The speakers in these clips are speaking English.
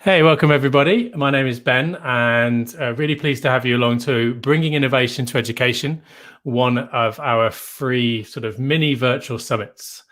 Hey, welcome everybody. My name is Ben and really pleased to have you along to Bringing Innovation to Education, one of our free sort of mini virtual summits.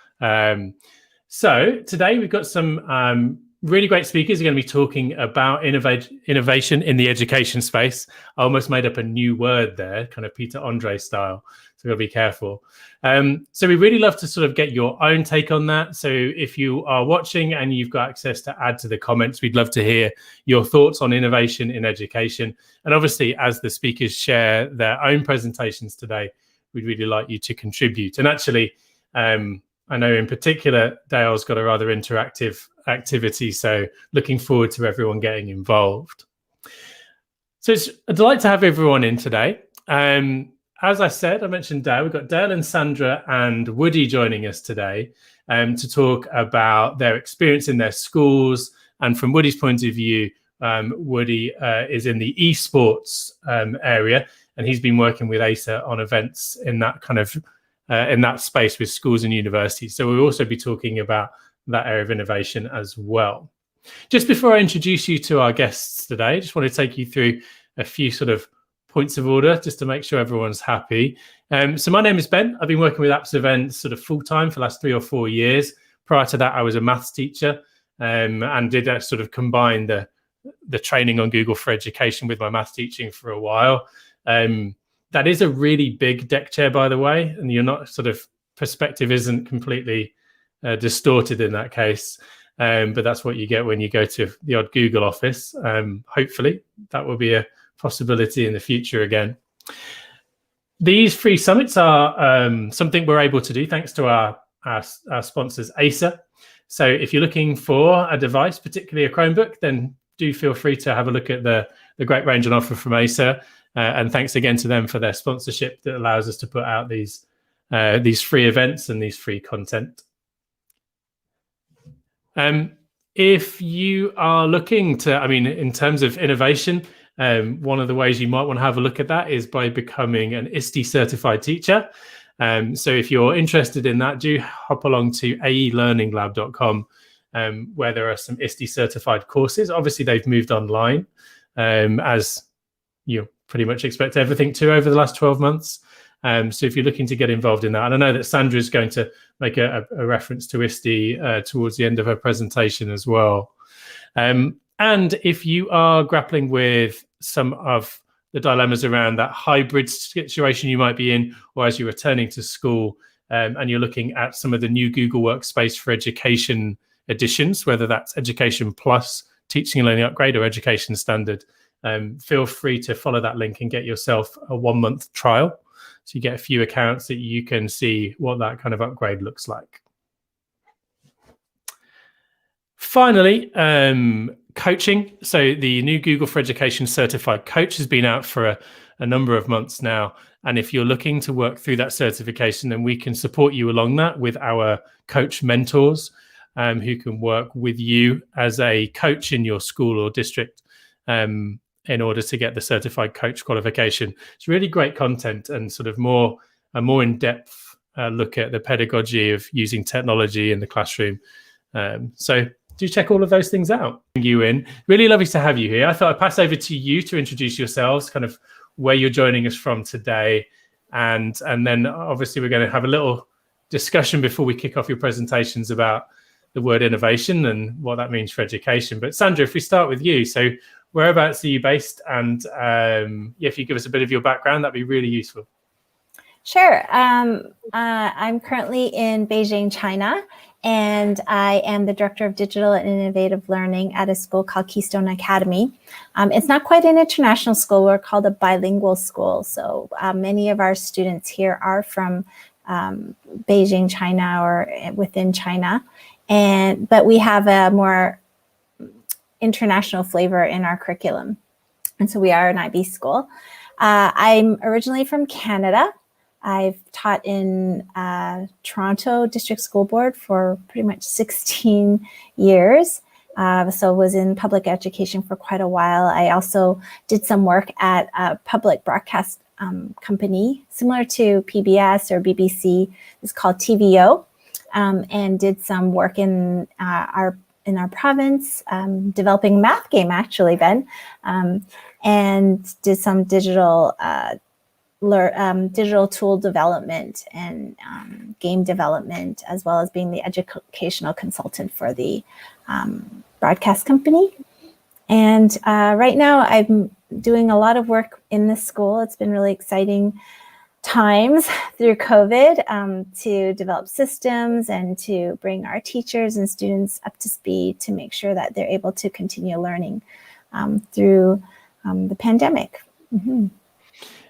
So today we've got some really great speakers who are going to be talking about innovation in the education space. I almost made up a new word there, kind of Peter Andre style. So we've got to be careful. So we really love to sort of get your own take on that. So if you are watching and you've got access to add to the comments, we'd love to hear your thoughts on innovation in education. And obviously, as the speakers share their own presentations today, we'd really like you to contribute. And actually, I know in particular, Dale's got a rather interactive activity. So looking forward to everyone getting involved. So it's a delight to have everyone in today. As I said, I mentioned Dale. We've got Dale and Sandra and Woody joining us today to talk about their experience in their schools. And from Woody's point of view, Woody is in the esports area, and he's been working with ASA on events in that kind of in that space with schools and universities. So we'll also be talking about that area of innovation as well. Just before I introduce you to our guests today, I just want to take you through a few sort of points of order just to make sure everyone's happy. So my name is Ben. I've been working with Apps Events sort of full-time for the last 3 or 4 years. Prior to that, I was a maths teacher and did sort of combine the training on Google for Education with my maths teaching for a while. That is a really big deck chair, by the way, and you're not sort of perspective isn't completely distorted in that case. But that's what you get when you go to the odd Google office. Hopefully that will be a possibility in the future again. These free summits are something we're able to do thanks to our sponsors, ASA. So if you're looking for a device, particularly a Chromebook, then do feel free to have a look at the great range on offer from ASA. And thanks again to them for their sponsorship that allows us to put out these free events and these free content. If you are looking to, I mean, in terms of innovation, one of the ways you might want to have a look at that is by becoming an ISTE certified teacher. So if you're interested in that, do hop along to aelearninglab.com, where there are some ISTE certified courses. Obviously, they've moved online, as you pretty much expect everything to over the last 12 months. So if you're looking to get involved in that, and I know that Sandra is going to make a reference to ISTE towards the end of her presentation as well. And if you are grappling with some of the dilemmas around that hybrid situation you might be in, or as you're returning to school and you're looking at some of the new Google Workspace for Education editions, whether that's Education Plus, Teaching and Learning Upgrade, or Education Standard, feel free to follow that link and get yourself a 1-month trial. So you get a few accounts that you can see what that kind of upgrade looks like. Finally, coaching. So the new Google for Education certified coach has been out for a number of months now. And if you're looking to work through that certification, then we can support you along that with our coach mentors who can work with you as a coach in your school or district in order to get the certified coach qualification. It's really great content and sort of a more in-depth look at the pedagogy of using technology in the classroom. So do check all of those things out. You in. Really lovely to have you here. I thought I'd pass over to you to introduce yourselves, kind of where you're joining us from today. And then obviously we're going to have a little discussion before we kick off your presentations about the word innovation and what that means for education. But Sandra, if we start with you, so whereabouts are you based? And if you give us a bit of your background, that'd be really useful. Sure. I'm currently in Beijing, China, and I am the Director of Digital and Innovative Learning at a school called Keystone Academy. It's not quite an international school. We're called a bilingual school. So many of our students here are from Beijing, China, or within China. But we have a more international flavor in our curriculum. And so we are an IB school. I'm originally from Canada. I've taught in Toronto District School Board for pretty much 16 years. So was in public education for quite a while. I also did some work at a public broadcast company similar to PBS or BBC. It's called TVO, and did some work in our in our province, developing a math game, actually, Ben, and did some digital tool development and game development, as well as being the educational consultant for the broadcast company. And right now I'm doing a lot of work in the school. It's been really exciting times through COVID to develop systems and to bring our teachers and students up to speed to make sure that they're able to continue learning through the pandemic. Mm-hmm.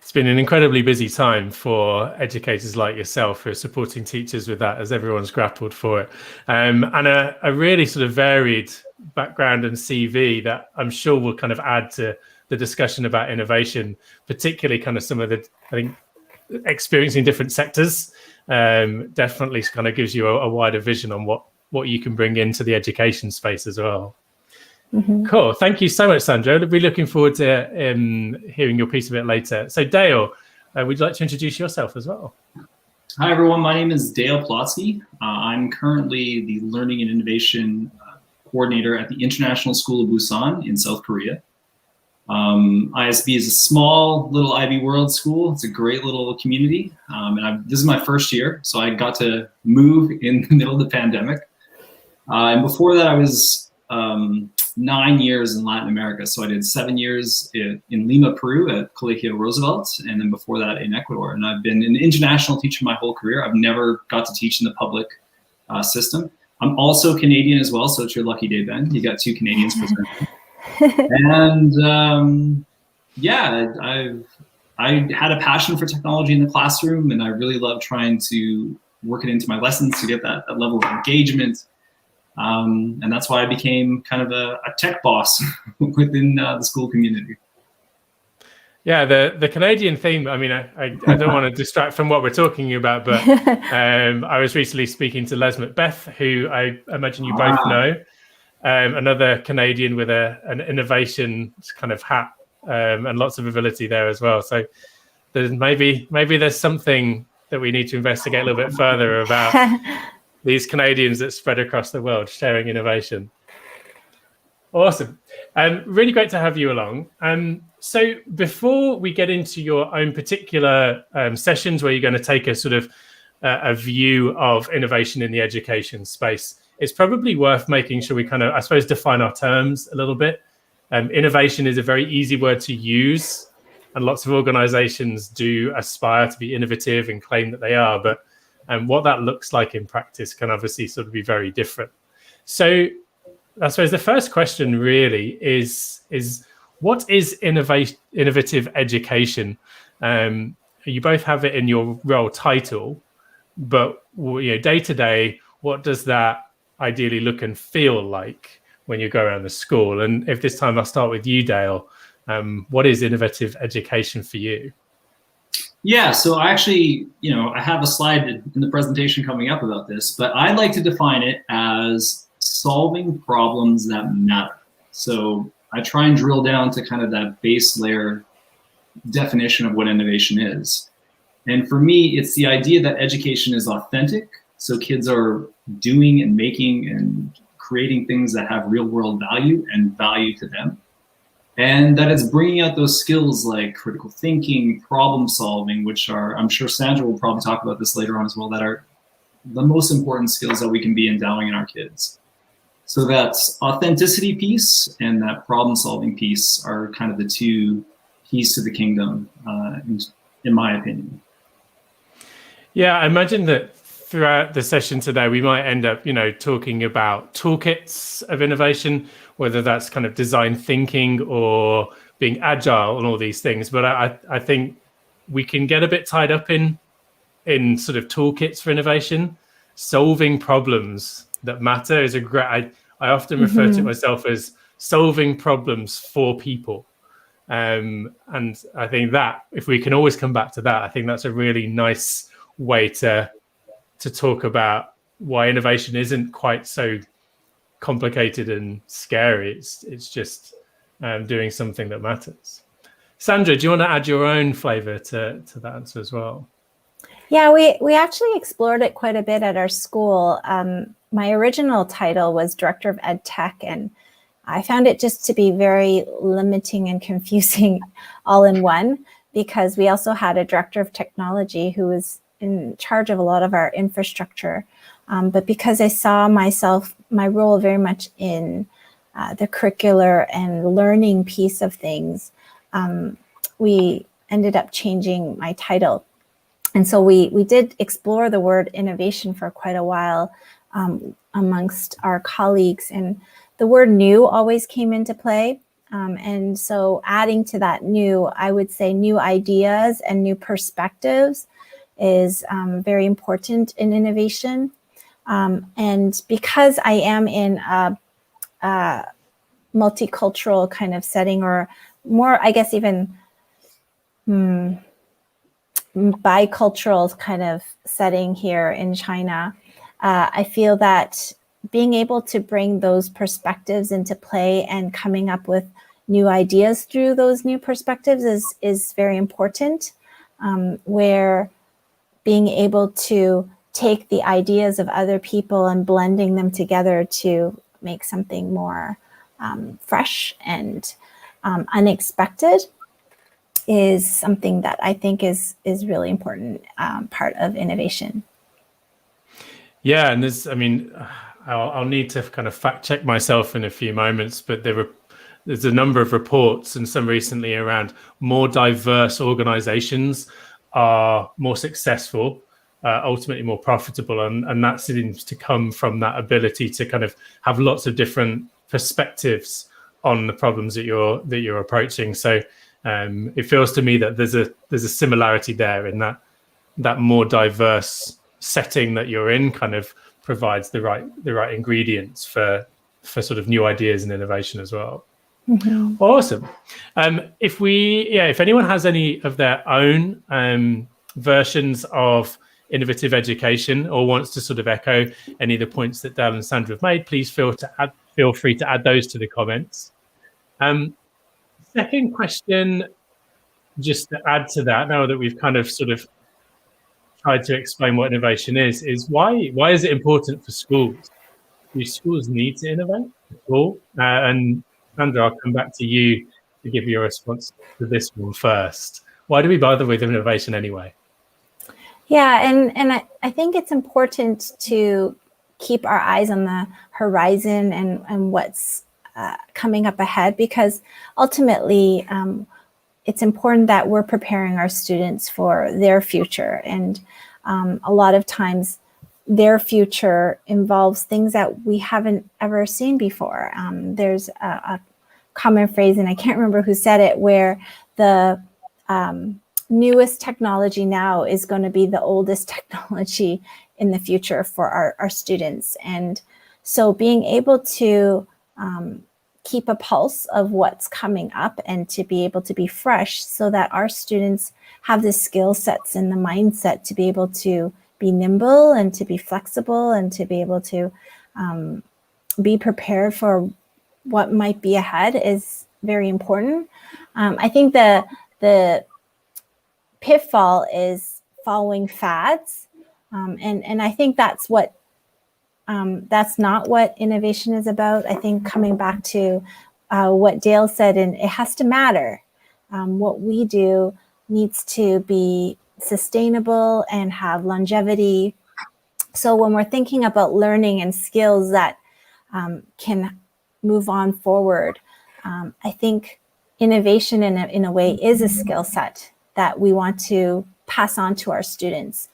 It's been an incredibly busy time for educators like yourself who are supporting teachers with that as everyone's grappled for it. And a really sort of varied background and CV that I'm sure will kind of add to the discussion about innovation, particularly kind of some of the, I think, experiencing different sectors definitely kind of gives you a wider vision on what you can bring into the education space as well. Mm-hmm. Cool. Thank you so much, Sandra. I'll be looking forward to hearing your piece a bit later. So Dale, would you like to introduce yourself as well? Hi, everyone. My name is Dale Plotzki. I'm currently the Learning and Innovation Coordinator at the International School of Busan in South Korea. ISB is a small little Ivy World school. It's a great little community. And this is my first year, so I got to move in the middle of the pandemic. And before that, I was 9 years in Latin America. So I did 7 years in Lima, Peru at Colegio Roosevelt, and then before that in Ecuador. And I've been an international teacher my whole career. I've never got to teach in the public system. I'm also Canadian as well, so it's your lucky day, Ben. You got 2 Canadians presenting. And yeah, I had a passion for technology in the classroom, and I really love trying to work it into my lessons to get that level of engagement. And that's why I became kind of a tech boss within the school community. Yeah, the Canadian theme, I mean, I don't want to distract from what we're talking about, but I was recently speaking to Les Macbeth, who I imagine you both know. Another Canadian with an innovation kind of hat and lots of ability there as well. So there's maybe there's something that we need to investigate a little bit further about these Canadians that spread across the world sharing innovation. Awesome. Really great to have you along. So before we get into your own particular sessions where you're going to take a sort of a view of innovation in the education space, it's probably worth making sure we kind of, I suppose, define our terms a little bit. Innovation is a very easy word to use, and lots of organizations do aspire to be innovative and claim that they are, but what that looks like in practice can obviously sort of be very different. So I suppose the first question really is what is innovative education? You both have it in your role title, but day to day, what does that ideally look and feel like when you go around the school? And if this time I'll start with you, Dale, what is innovative education for you? Yeah, so I actually, I have a slide in the presentation coming up about this, but I'd like to define it as solving problems that matter. So I try and drill down to kind of that base layer definition of what innovation is. And for me, it's the idea that education is authentic. So kids are doing and making and creating things that have real world value and value to them. And that it's bringing out those skills like critical thinking, problem solving, which are, I'm sure Sandra will probably talk about this later on as well, that are the most important skills that we can be endowing in our kids. So that authenticity piece and that problem solving piece are kind of the 2 keys to the kingdom, in my opinion. Yeah, I imagine that throughout the session today, we might end up, talking about toolkits of innovation, whether that's kind of design thinking or being agile and all these things. But I think we can get a bit tied up in sort of toolkits for innovation. Solving problems that matter is a great, I often refer to myself as solving problems for people. And I think that if we can always come back to that, I think that's a really nice way to talk about why innovation isn't quite so complicated and scary. It's just doing something that matters. Sandra, do you want to add your own flavor to that answer as well? Yeah, we actually explored it quite a bit at our school. My original title was Director of Ed Tech, and I found it just to be very limiting and confusing all in one, because we also had a Director of Technology who was in charge of a lot of our infrastructure. But because I saw my role very much in the curricular and learning piece of things, we ended up changing my title. And so we did explore the word innovation for quite a while amongst our colleagues, and the word new always came into play. And so adding to that new, I would say new ideas and new perspectives is very important in innovation. And because I am in a multicultural kind of setting, or more, I guess, even bicultural kind of setting here in China, I feel that being able to bring those perspectives into play and coming up with new ideas through those new perspectives is very important, where being able to take the ideas of other people and blending them together to make something more fresh and unexpected is something that I think is really important part of innovation. Yeah, and I'll need to kind of fact check myself in a few moments, but there's a number of reports, and some recently, around more diverse organizations are more successful, ultimately more profitable, and that seems to come from that ability to kind of have lots of different perspectives on the problems that you're approaching. So it feels to me that there's a similarity there, in that more diverse setting that you're in kind of provides the right ingredients for sort of new ideas and innovation as well. Mm-hmm. Awesome. If anyone has any of their own versions of innovative education, or wants to sort of echo any of the points that Dale and Sandra have made, please feel free to add those to the comments. Second question, just to add to that, now that we've kind of sort of tried to explain what innovation is why is it important for schools? Do schools need to innovate at all? And Sandra, I'll come back to you to give your response to this one first. Why do we bother with innovation anyway? Yeah, and I think it's important to keep our eyes on the horizon and what's coming up ahead, because ultimately it's important that we're preparing our students for their future. And a lot of times their future involves things that we haven't ever seen before. There's a common phrase, and I can't remember who said it, where the newest technology now is going to be the oldest technology in the future for our students. And so being able to keep a pulse of what's coming up and to be able to be fresh, so that our students have the skill sets and the mindset to be able to be nimble and to be flexible and to be able to be prepared for what might be ahead is very important. I think the pitfall is following fads, and I think that's not what innovation is about. I think coming back to what Dale said, and it has to matter. What we do needs to be sustainable and have longevity. So when we're thinking about learning and skills that can move on forward, I think innovation in a way is a skill set that we want to pass on to our students,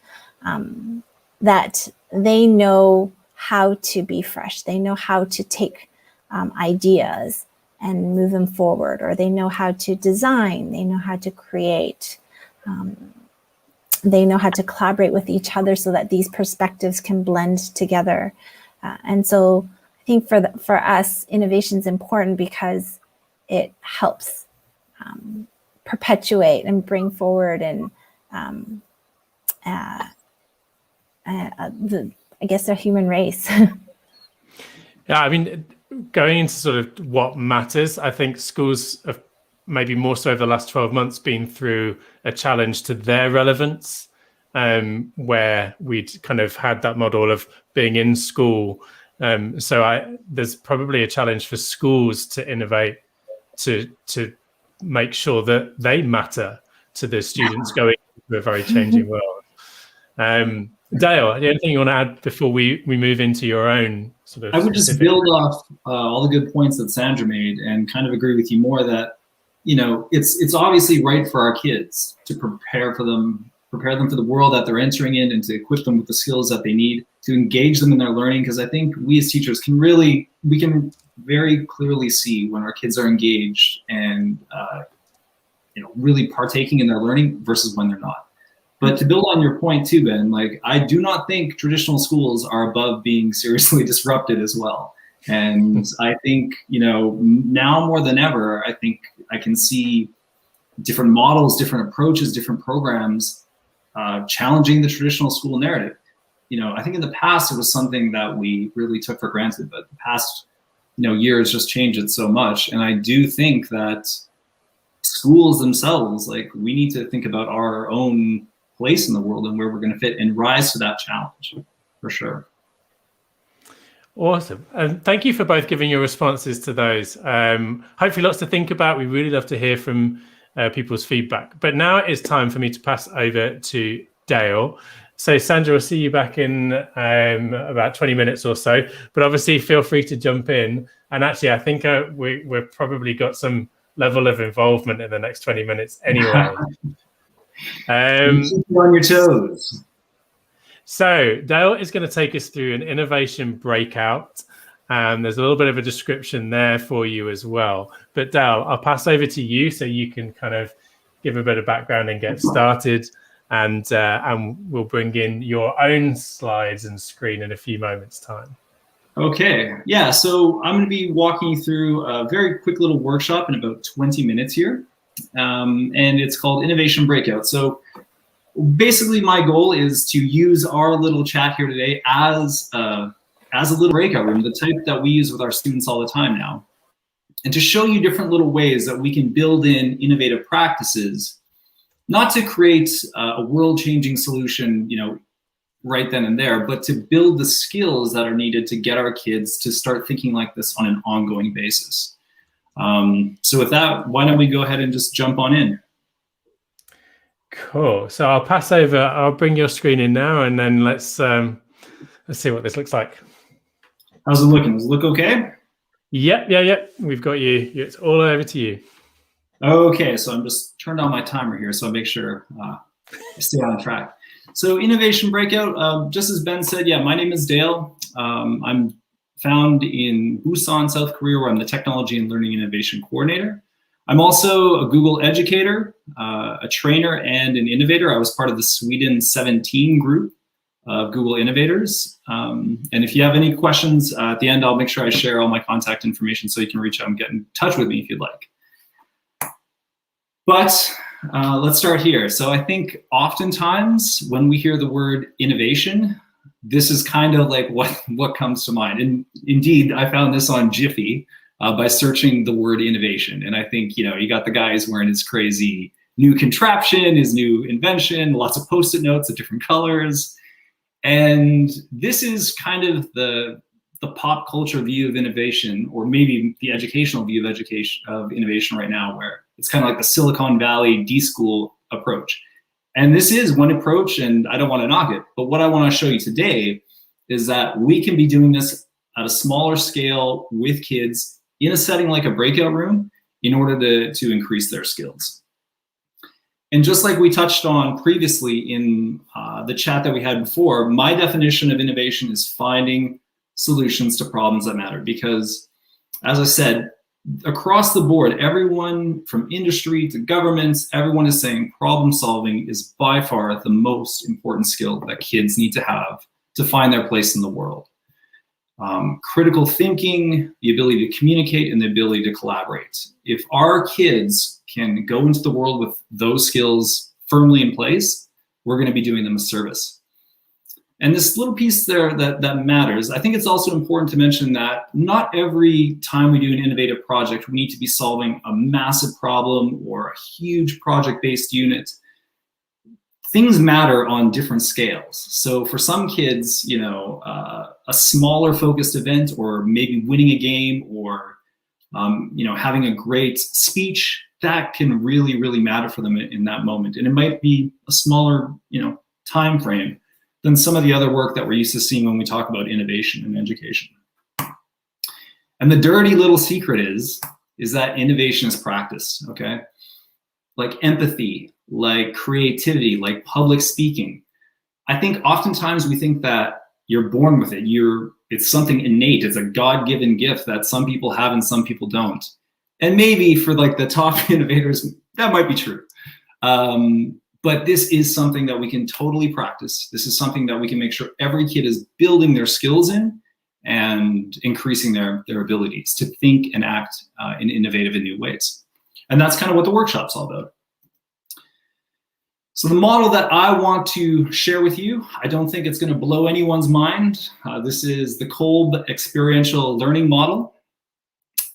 that they know how to be fresh. They know how to take ideas and move them forward, or they know how to design, they know how to create, they know how to collaborate with each other so that these perspectives can blend together. And so I think for us, innovation is important because it helps perpetuate and bring forward and I guess the human race. Yeah, I mean, going into sort of what matters, I think schools have maybe more so over the last 12 months been through a challenge to their relevance. where we'd kind of had that model of being in school. So there's probably a challenge for schools to innovate, to make sure that they matter to the students going into a very changing world. Dale, anything you want to add before we move into your own sort of? I would just build off all the good points that Sandra made, and kind of agree with you more that, you know, it's obviously right for our kids to prepare them for the world that they're entering in, and to equip them with the skills that they need to engage them in their learning. Because I think we as teachers we can very clearly see when our kids are engaged and you know, really partaking in their learning versus when they're not. But to build on your point too, Ben, like, I do not think traditional schools are above being seriously disrupted as well. And I think, you know, now more than ever, I think I can see different models, different approaches, different programs challenging the traditional school narrative. You know, I think in the past it was something that we really took for granted, but the past, you know, years just changed it so much. And I do think that schools themselves, like, we need to think about our own place in the world and where we're going to fit and rise to that challenge, for sure. Awesome. And thank you for both giving your responses to those. Hopefully lots to think about. We really love to hear from people's feedback. But now it is time for me to pass over to Dale. So Sandra, we'll see you back in about 20 minutes or so. But obviously feel free to jump in. And actually, I think we've probably got some level of involvement in the next 20 minutes anyway. Keep you on your toes. So Dale is going to take us through an innovation breakout. There's a little bit of a description there for you as well. But Dale, I'll pass over to you so you can kind of give a bit of background and get started. And we'll bring in your own slides and screen in a few moments' time. Okay. Yeah, so I'm going to be walking you through a very quick little workshop in about 20 minutes here. And it's called Innovation Breakout. So basically my goal is to use our little chat here today as a little breakout room, the type that we use with our students all the time now, and to show you different little ways that we can build in innovative practices, not to create a world-changing solution, you know, right then and there, but to build the skills that are needed to get our kids to start thinking like this on an ongoing basis. So with that, why don't we go ahead and just jump on in? Cool. So I'll pass over. I'll bring your screen in now, and then let's see what this looks like. How's it looking? Does it look okay? Yep. We've got you. It's all over to you. Okay, so I'm just turned on my timer here, so I'll make sure I stay on track. So Innovation Breakout, just as Ben said, yeah, my name is Dale. I'm found in Busan, South Korea, where I'm the Technology and Learning Innovation Coordinator. I'm also a Google educator, a trainer, and an innovator. I was part of the Sweden 17 group of Google innovators. And if you have any questions at the end, I'll make sure I share all my contact information so you can reach out and get in touch with me if you'd like. But let's start here. So I think oftentimes when we hear the word innovation, this is kind of like what comes to mind. And indeed, I found this on Jiffy by searching the word innovation. And I think, you know, you got the guys wearing his crazy new contraption, his new invention, lots of Post-it notes of different colors. And this is kind of the pop culture view of innovation, or maybe the educational view of innovation right now, where it's kind of like the Silicon Valley D-School approach. And this is one approach, and I don't want to knock it, but what I want to show you today is that we can be doing this at a smaller scale with kids in a setting like a breakout room in order to increase their skills. And just like we touched on previously in the chat that we had before, my definition of innovation is finding solutions to problems that matter. Because, as I said, across the board, everyone from industry to governments, everyone is saying problem solving is by far the most important skill that kids need to have to find their place in the world. Critical thinking, the ability to communicate, and the ability to collaborate. If our kids can go into the world with those skills firmly in place, we're going to be doing them a service. And this little piece there that matters, I think it's also important to mention that not every time we do an innovative project, we need to be solving a massive problem or a huge project-based unit. things matter on different scales. So for some kids, you know, a smaller focused event, or maybe winning a game, or you know, having a great speech, that can really, really matter for them in that moment. And it might be a smaller, you know, time frame than some of the other work that we're used to seeing when we talk about innovation in education. And the dirty little secret is that innovation is practiced, okay? Like empathy, like creativity, like public speaking. I think oftentimes we think that you're born with it. It's something innate. It's a God-given gift that some people have and some people don't. And maybe for like the top innovators, that might be true. But this is something that we can totally practice. This is something that we can make sure every kid is building their skills in and increasing their abilities to think and act in innovative and new ways. And that's kind of what the workshop's all about. So the model that I want to share with you, I don't think it's going to blow anyone's mind. This is the Kolb experiential learning model.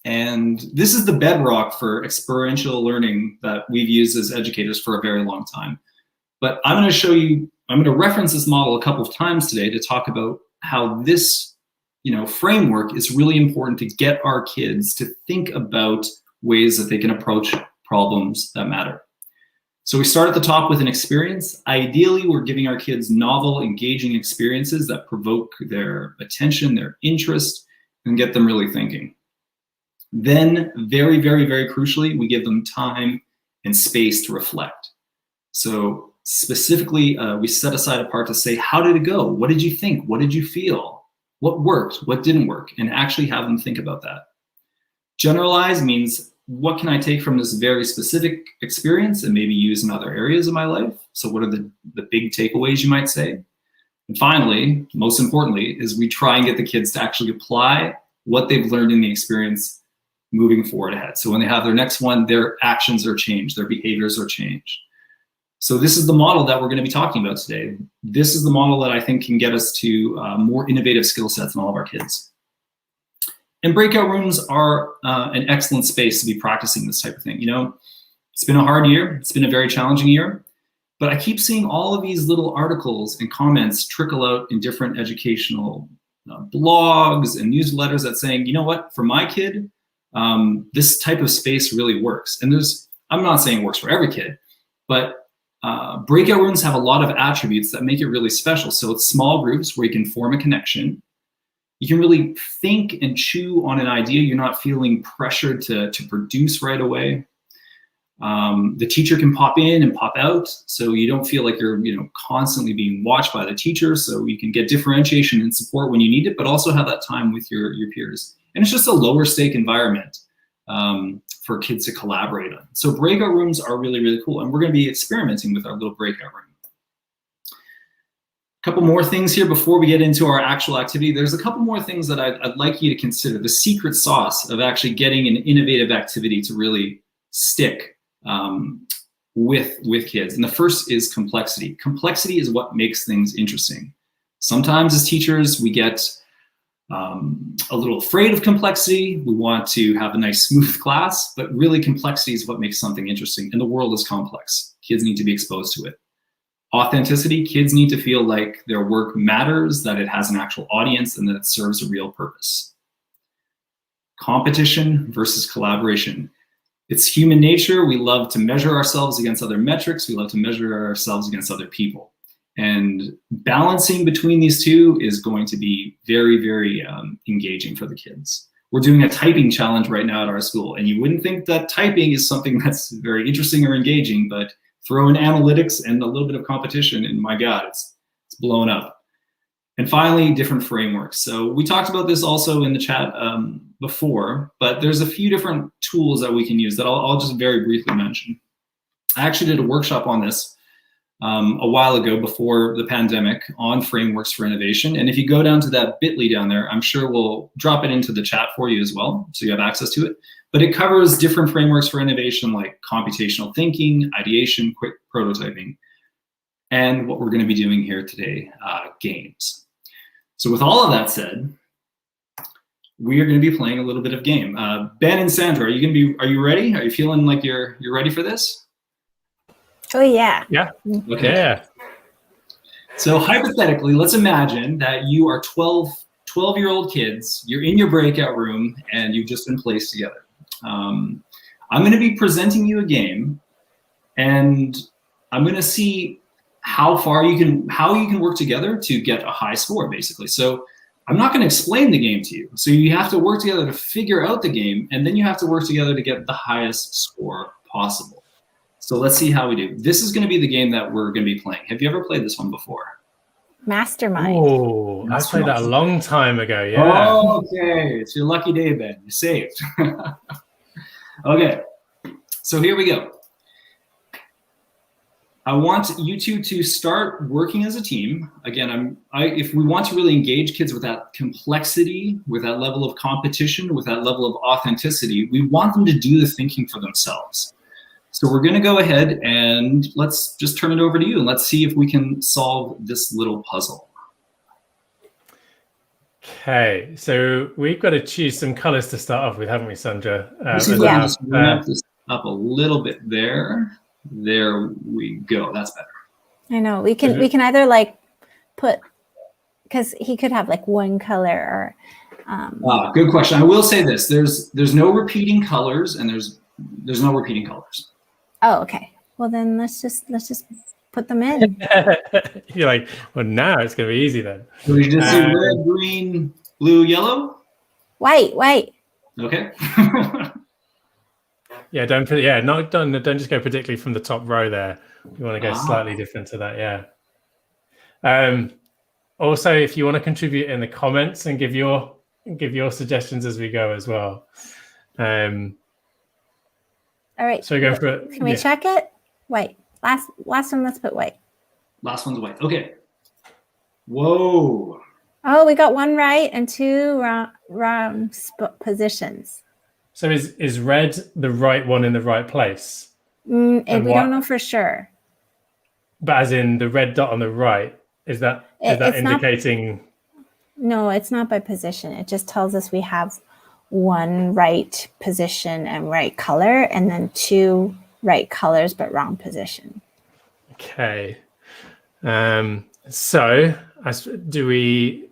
And this is the bedrock for experiential learning that we've used as educators for a very long time. But I'm going to reference this model a couple of times today to talk about how this, you know, framework is really important to get our kids to think about ways that they can approach problems that matter. So we start at the top with an experience. Ideally, we're giving our kids novel, engaging experiences that provoke their attention, their interest, and get them really thinking. Then, very, very, very crucially, we give them time and space to reflect. So specifically, we set aside a part to say, how did it go? What did you think? What did you feel? What worked? What didn't work? And actually have them think about that. Generalize means, what can I take from this very specific experience and maybe use in other areas of my life? So what are the big takeaways, you might say? And finally, most importantly, is we try and get the kids to actually apply what they've learned in the experience moving forward ahead. So when they have their next one, their actions are changed, their behaviors are changed. So this is the model that we're going to be talking about today. This is the model that I think can get us to more innovative skill sets in all of our kids. And breakout rooms are an excellent space to be practicing this type of thing. You know, it's been a hard year. It's been a very challenging year. But I keep seeing all of these little articles and comments trickle out in different educational blogs and newsletters that saying, you know what, for my kid, this type of space really works. And I'm not saying it works for every kid, but breakout rooms have a lot of attributes that make it really special. So it's small groups where you can form a connection. You can really think and chew on an idea. You're not feeling pressured to produce right away. The teacher can pop in and pop out, so you don't feel like you're constantly being watched by the teacher. So you can get differentiation and support when you need it, but also have that time with your peers. And it's just a lower stake environment for kids to collaborate on. So breakout rooms are really, really cool. And we're going to be experimenting with our little breakout room. A couple more things here before we get into our actual activity. There's a couple more things that I'd like you to consider, the secret sauce of actually getting an innovative activity to really stick with kids. And the first is complexity. Complexity is what makes things interesting. Sometimes as teachers, we get a little afraid of complexity. We want to have a nice smooth class, but really complexity is what makes something interesting. And the world is complex. Kids need to be exposed to it. Authenticity, kids need to feel like their work matters, that it has an actual audience, and that it serves a real purpose. Competition versus collaboration. It's human nature. We love to measure ourselves against other metrics. We love to measure ourselves against other people. And balancing between these two is going to be very, very engaging for the kids. We're doing a typing challenge right now at our school, and you wouldn't think that typing is something that's very interesting or engaging, but throw in analytics and a little bit of competition, and my God, it's blown up. And finally, different frameworks. So we talked about this also in the chat before, but there's a few different tools that we can use that I'll just very briefly mention. I actually did a workshop on this a while ago before the pandemic on frameworks for innovation. And if you go down to that bit.ly down there, I'm sure we'll drop it into the chat for you as well, so you have access to it. But it covers different frameworks for innovation like computational thinking, ideation, quick prototyping, and what we're going to be doing here today, games. So with all of that said, we are going to be playing a little bit of game. Ben and Sandra, are you ready? Are you feeling like you're ready for this? Oh yeah. Yeah. Okay. Yeah. So hypothetically, let's imagine that you are 12-year-old kids. You're in your breakout room and you've just been placed together. I'm going to be presenting you a game, and I'm going to see how you can work together to get a high score, basically. So I'm not going to explain the game to you. So you have to work together to figure out the game, and then you have to work together to get the highest score possible. So let's see how we do. This is going to be the game that we're going to be playing. Have you ever played this one before? Mastermind. Oh, I played that a long time ago. Yeah. Oh, okay. It's your lucky day, Ben. You're saved. Okay. So here we go. I want you two to start working as a team. Again, if we want to really engage kids with that complexity, with that level of competition, with that level of authenticity, we want them to do the thinking for themselves. So we're going to go ahead and let's just turn it over to you, and let's see if we can solve this little puzzle. Okay, so we've got to choose some colors to start off with, haven't we, Sandra? Just ramp this up a little bit there. There we go. That's better. I know. We can either like put, because he could have like one color or. Good question. I will say this: there's no repeating colors, and there's no repeating colors. Oh, okay. Well, then let's just put them in. You're like, well, now it's going to be easy then. So we just do red, green, blue, yellow. White. Okay. Yeah, don't just go particularly from the top row there. You want to go slightly different to that, yeah. Also, if you want to contribute in the comments and give your suggestions as we go as well. All right. So go for it. Can we check it? White. Last one, let's put white. Last one's white. Okay. Whoa. Oh, we got one right and two wrong positions. So is red the right one in the right place? We don't know for sure. But as in the red dot on the right, is that indicating? No, it's not by position. It just tells us we have one right position and right color, and then two right colors but wrong position. Okay. So do we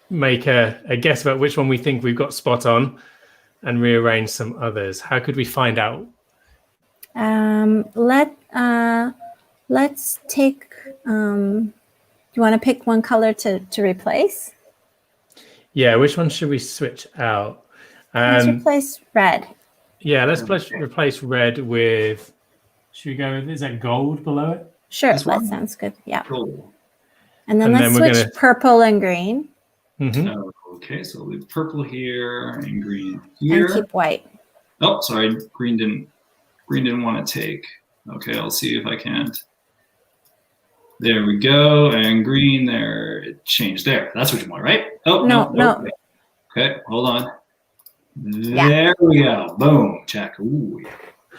make a guess about which one we think we've got spot on and rearrange some others? How could we find out? Let's take. Do you want to pick one color to replace? Yeah, which one should we switch out? Let's replace red. Yeah, let's replace red with. Should we go with? Is that gold below it? Sure, that sounds good. Yeah. Cool. And then let's switch purple and green. Mm-hmm. Okay, so we'll leave purple here and green here. And keep white. Oh, sorry, green didn't want to take. Okay, I'll see if I can't. There we go, and green there. It changed there. That's what you want, right? Oh no. Okay, hold on. There we go. Boom. Check. Ooh.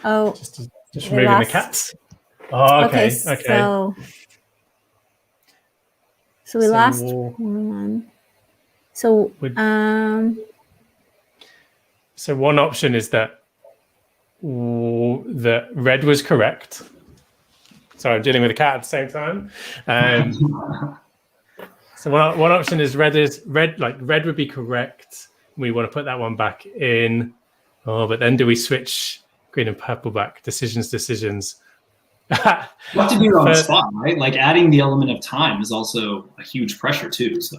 Oh. Just removing the cats. Oh, okay. So we lost one. So one option is that the red was correct. Sorry, I'm dealing with a cat at the same time. So one option is red. Like red would be correct. We want to put that one back in. Oh, but then do we switch green and purple back? Decisions. You have to do it on the spot, right? Like adding the element of time is also a huge pressure too. So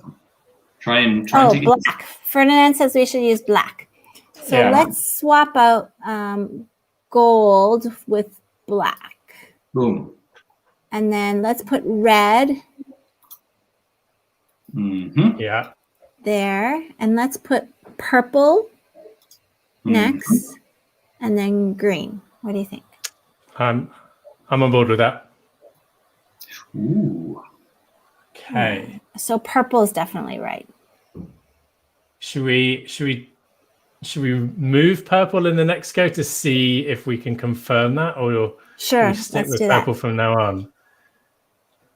try and take black. Ferdinand says we should use black. So let's swap out gold with black. Boom. And then let's put red. Mm-hmm. Yeah. There. And let's put purple next. And then green. What do you think? I'm on board with that. Ooh. Okay. So purple is definitely right. Should we move purple in the next go to see if we can confirm that, or sure, we stick let's with do purple from now on?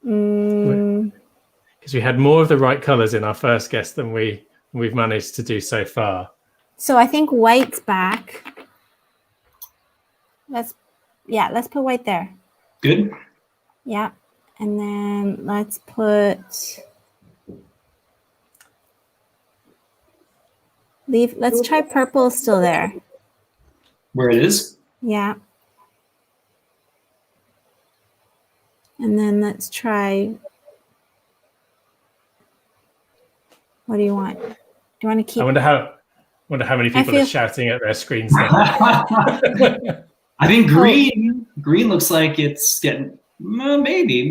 Because we had more of the right colors in our first guess than we've managed to do so far. So I think white's back. Let's put white there. Good. Yeah. And then let's try purple still there. Where it is? Yeah. And then let's try, what do you want? Do you want to keep? I wonder how many people are shouting at their screens now. I think green looks like it's getting, maybe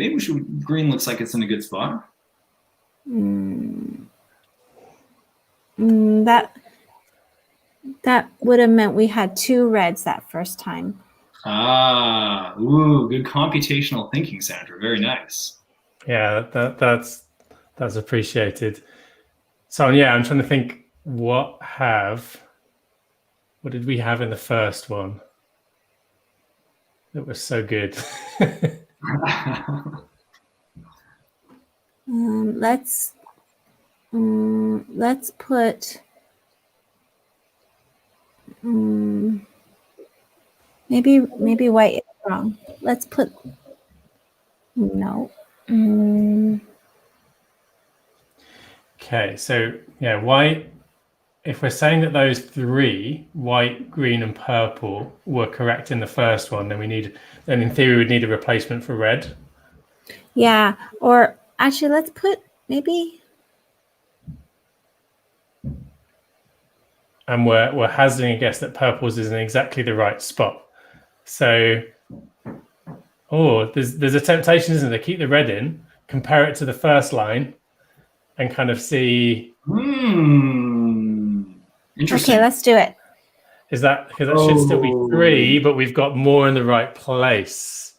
green looks like it's in a good spot. That would have meant we had 2 reds that first time. Good computational thinking, Sandra. Very nice. Yeah, that's appreciated. So yeah, I'm trying to think what did we have in the first one that was so good? Let's put maybe white is wrong. Let's put no. Okay, so yeah, white. If we're saying that those 3, white, green, and purple, were correct in the first one, then in theory we'd need a replacement for red. Yeah, or actually, let's put maybe. And we're hazarding a guess that purple's is in exactly the right spot. So, there's a temptation, isn't there? Keep the red in, compare it to the first line, and kind of see. Interesting. Okay, let's do it. Is that because that should still be 3, but we've got more in the right place.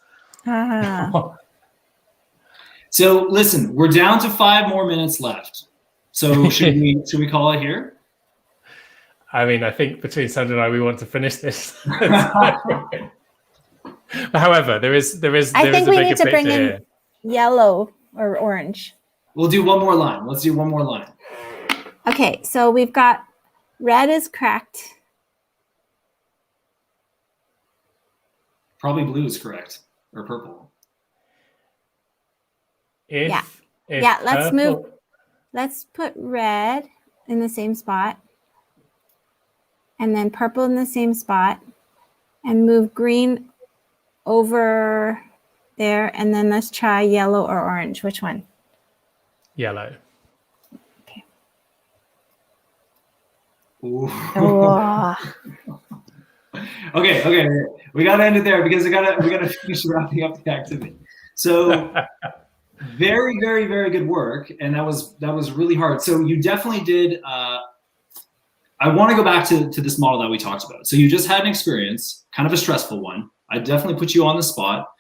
So listen, we're down to 5 more minutes left. So should we call it here? I mean, I think between Sandra and I, we want to finish this. However, there is I think a we bigger need to bring picture in here. Yellow or orange. We'll do one more line. Let's do one more line. Okay, so we've got red is correct. Probably blue is correct, or purple. Let's purple... move. Let's put red in the same spot, and then purple in the same spot, and move green over there, and then let's try yellow or orange. Which one? Yellow. Okay. Okay. We gotta end it there because we gotta finish wrapping up the activity. So very, very, very good work, and that was really hard. So you definitely did. I want to go back to this model that we talked about. So you just had an experience, kind of a stressful one. I definitely put you on the spot,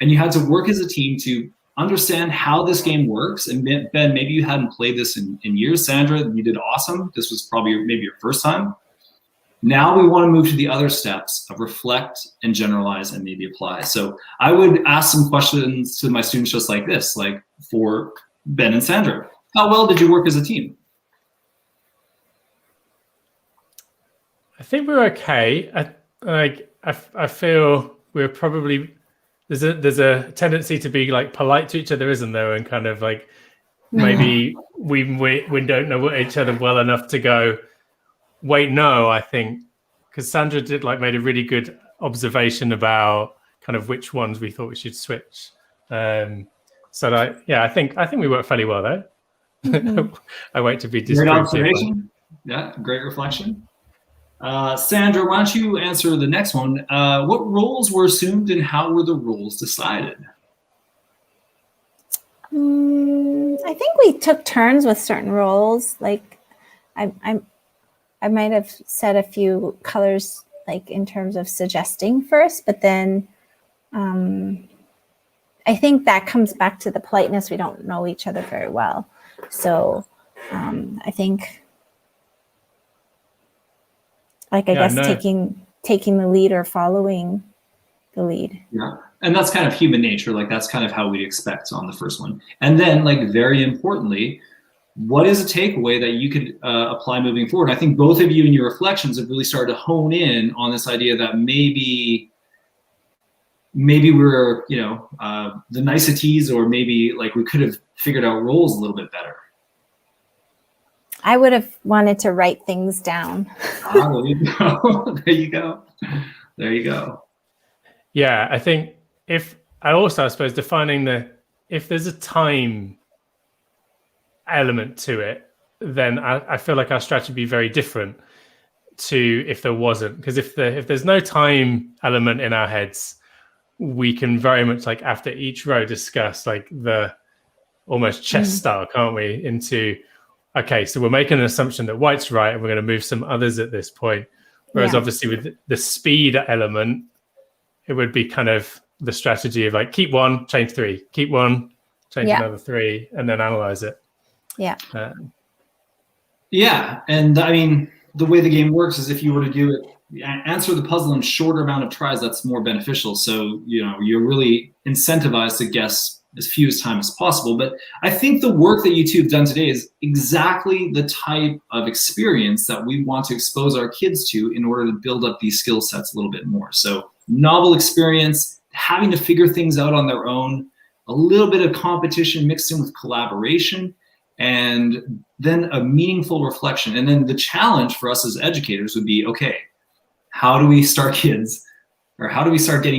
and you had to work as a team to understand how this game works. And Ben, maybe you hadn't played this in years. Sandra, you did awesome. This was probably maybe your first time. Now we want to move to the other steps of reflect and generalize and maybe apply. So I would ask some questions to my students just like this, like for Ben and Sandra. How well did you work as a team? I think we're okay. I feel we're probably there's a tendency to be like polite to each other, isn't there? And kind of like maybe we don't know each other well enough to go. Wait, no, I think because Sandra made a really good observation about kind of which ones we thought we should switch. I think we worked fairly well though. Mm-hmm. I wait to be disproved. Great observation. Yeah, great reflection. Sandra, why don't you answer the next one? What roles were assumed and how were the roles decided? I think we took turns with certain roles. Like I might have said a few colors like in terms of suggesting first, but then I think that comes back to the politeness. We don't know each other very well. So I think taking the lead or following the lead. Yeah. And that's kind of human nature. Like that's kind of how we'd expect on the first one. And then like very importantly, what is a takeaway that you could apply moving forward? I think both of you in your reflections have really started to hone in on this idea that maybe maybe we're, the niceties, or maybe like we could have figured out roles a little bit better. I would have wanted to write things down. There you go. There you go. There you go. Yeah, I think I suppose defining if there's a time element to it, then I feel like our strategy would be very different to if there wasn't. Because if there's no time element in our heads, we can very much, like, after each row, discuss like the almost chess style, can't we? Into, okay, so we're making an assumption that white's right, and we're going to move some others at this point. Whereas obviously with the speed element, it would be kind of the strategy of like, keep one, change three, keep one, change another three, and then analyze it. Yeah. And I mean, the way the game works is if you were to do it, answer the puzzle in shorter amount of tries, that's more beneficial. So, you're really incentivized to guess as few time as possible. But I think the work that you two have done today is exactly the type of experience that we want to expose our kids to in order to build up these skill sets a little bit more. So novel experience, having to figure things out on their own, a little bit of competition mixed in with collaboration, and then a meaningful reflection. And then the challenge for us as educators would be, okay, how do we start getting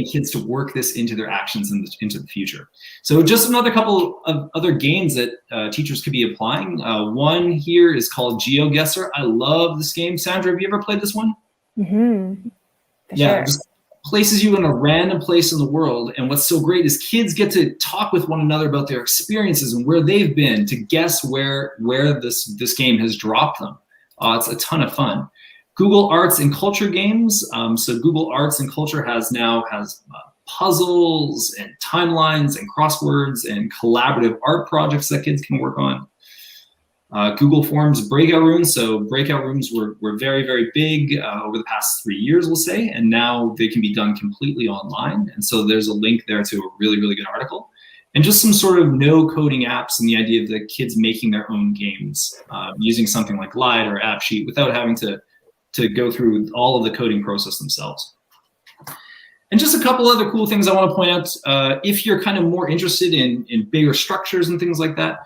kids to work this into their actions into the future? So just another couple of other games that teachers could be applying. One here is called GeoGuessr. I love this game. Sandra, have you ever played this one? Mm-hmm. Yeah, just places you in a random place in the world. And what's so great is kids get to talk with one another about their experiences and where they've been to guess where this game has dropped them. It's a ton of fun. Google Arts and Culture games. So Google Arts and Culture has puzzles and timelines and crosswords and collaborative art projects that kids can work on. Google Forms breakout rooms. So breakout rooms were very, very big over the past 3 years, we'll say, and now they can be done completely online. And so there's a link there to a really, really good article. And just some sort of no coding apps, and the idea of the kids making their own games using something like Glide or AppSheet without having to go through all of the coding process themselves. And just a couple other cool things I want to point out. If you're kind of more interested in bigger structures and things like that,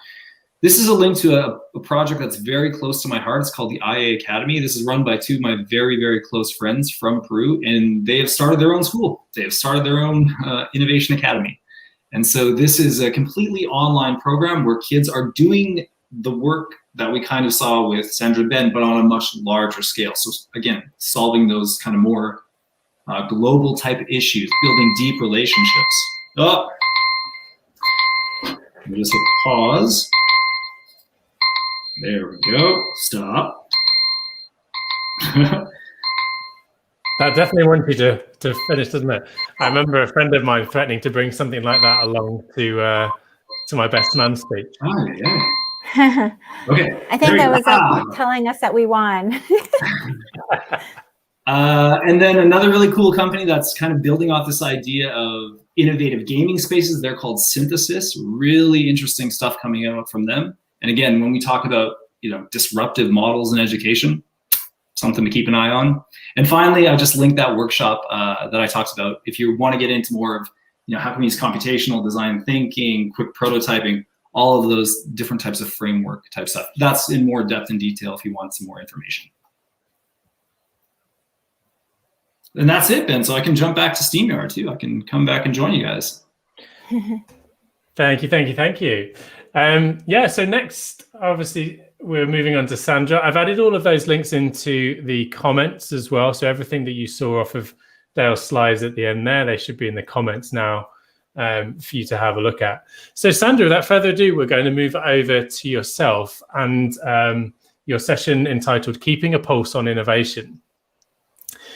this is a link to a project that's very close to my heart. It's called the IA Academy. This is run by two of my very, very close friends from Peru, and they have started their own school. They have started their own innovation academy. And so this is a completely online program where kids are doing the work that we kind of saw with Sandra and Ben, but on a much larger scale. So again, solving those kind of more global type issues, building deep relationships. Oh, let me just hit pause. There we go. Stop. That definitely wants you to finish, doesn't it? I remember a friend of mine threatening to bring something like that along to my best man speech. Oh, yeah. Okay. I think that was telling us that we won. And then another really cool company that's kind of building off this idea of innovative gaming spaces, they're called Synthesis. Really interesting stuff coming out from them. And again, when we talk about disruptive models in education, something to keep an eye on. And finally, I just linked that workshop that I talked about. If you want to get into more of how can we use computational design thinking, quick prototyping, all of those different types of framework type stuff. That's in more depth and detail if you want some more information. And that's it, Ben. So I can jump back to SteamYard too. I can come back and join you guys. Thank you. So next, obviously, we're moving on to Sandra. I've added all of those links into the comments as well. So everything that you saw off of Dale's slides at the end there, they should be in the comments now for you to have a look at. So Sandra, without further ado, we're going to move over to yourself and your session entitled Keeping a Pulse on Innovation.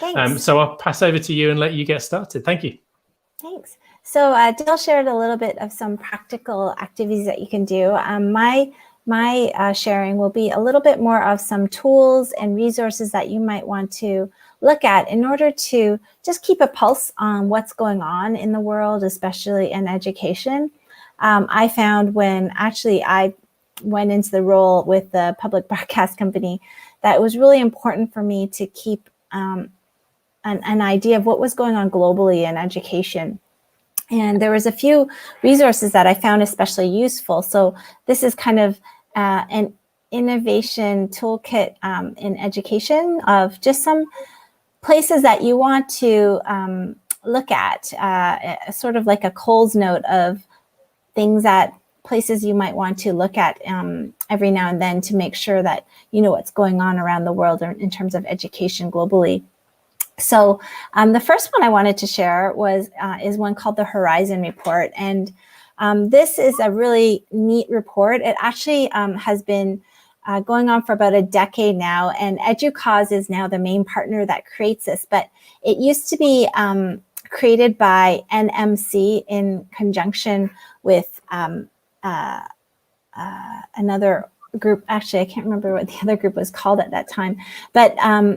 Thanks. So I'll pass over to you and let you get started. Thank you. Thanks. So Dale shared a little bit of some practical activities that you can do. My sharing will be a little bit more of some tools and resources that you might want to look at in order to just keep a pulse on what's going on in the world, especially in education. I found when actually I went into the role with the public broadcast company that it was really important for me to keep an idea of what was going on globally in education. And there was a few resources that I found especially useful. So this is kind of an innovation toolkit in education of just some places that you want to look at, sort of like a Coles note of things that places you might want to look at every now and then to make sure that you know what's going on around the world in terms of education globally. So the first one I wanted to share is one called the Horizon Report. And this is a really neat report. It actually has been going on for about a decade now, and EDUCAUSE is now the main partner that creates this. But it used to be created by NMC in conjunction with another group. Actually, I can't remember what the other group was called at that time. But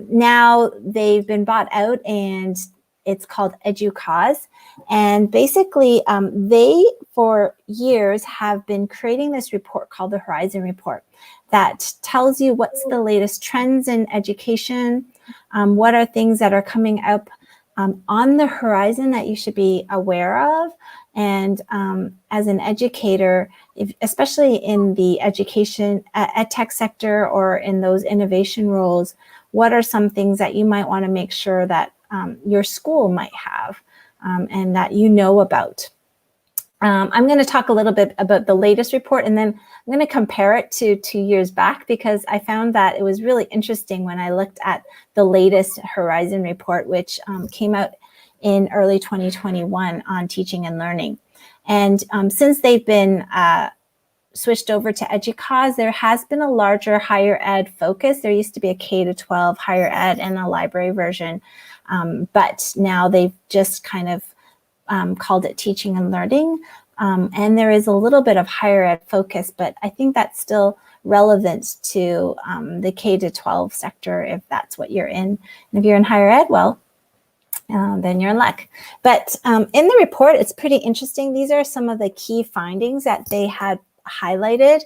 now they've been bought out, and it's called EDUCAUSE. And basically, they, for years, have been creating this report called the Horizon Report that tells you what's the latest trends in education, what are things that are coming up on the horizon that you should be aware of. And as an educator, especially in the education, ed tech sector, or in those innovation roles, what are some things that you might want to make sure that your school might have and that you know about? I'm going to talk a little bit about the latest report, and then I'm going to compare it to 2 years back, because I found that it was really interesting when I looked at the latest Horizon Report, which came out in early 2021 on teaching and learning. And since they've been switched over to EDUCAUSE, there has been a larger higher ed focus. There used to be a K-12 higher ed and a library version, but now they've just kind of called it teaching and learning. And there is a little bit of higher ed focus, but I think that's still relevant to the K-12 sector if that's what you're in. And if you're in higher ed, well, then you're in luck. But in the report, it's pretty interesting. These are some of the key findings that they had highlighted,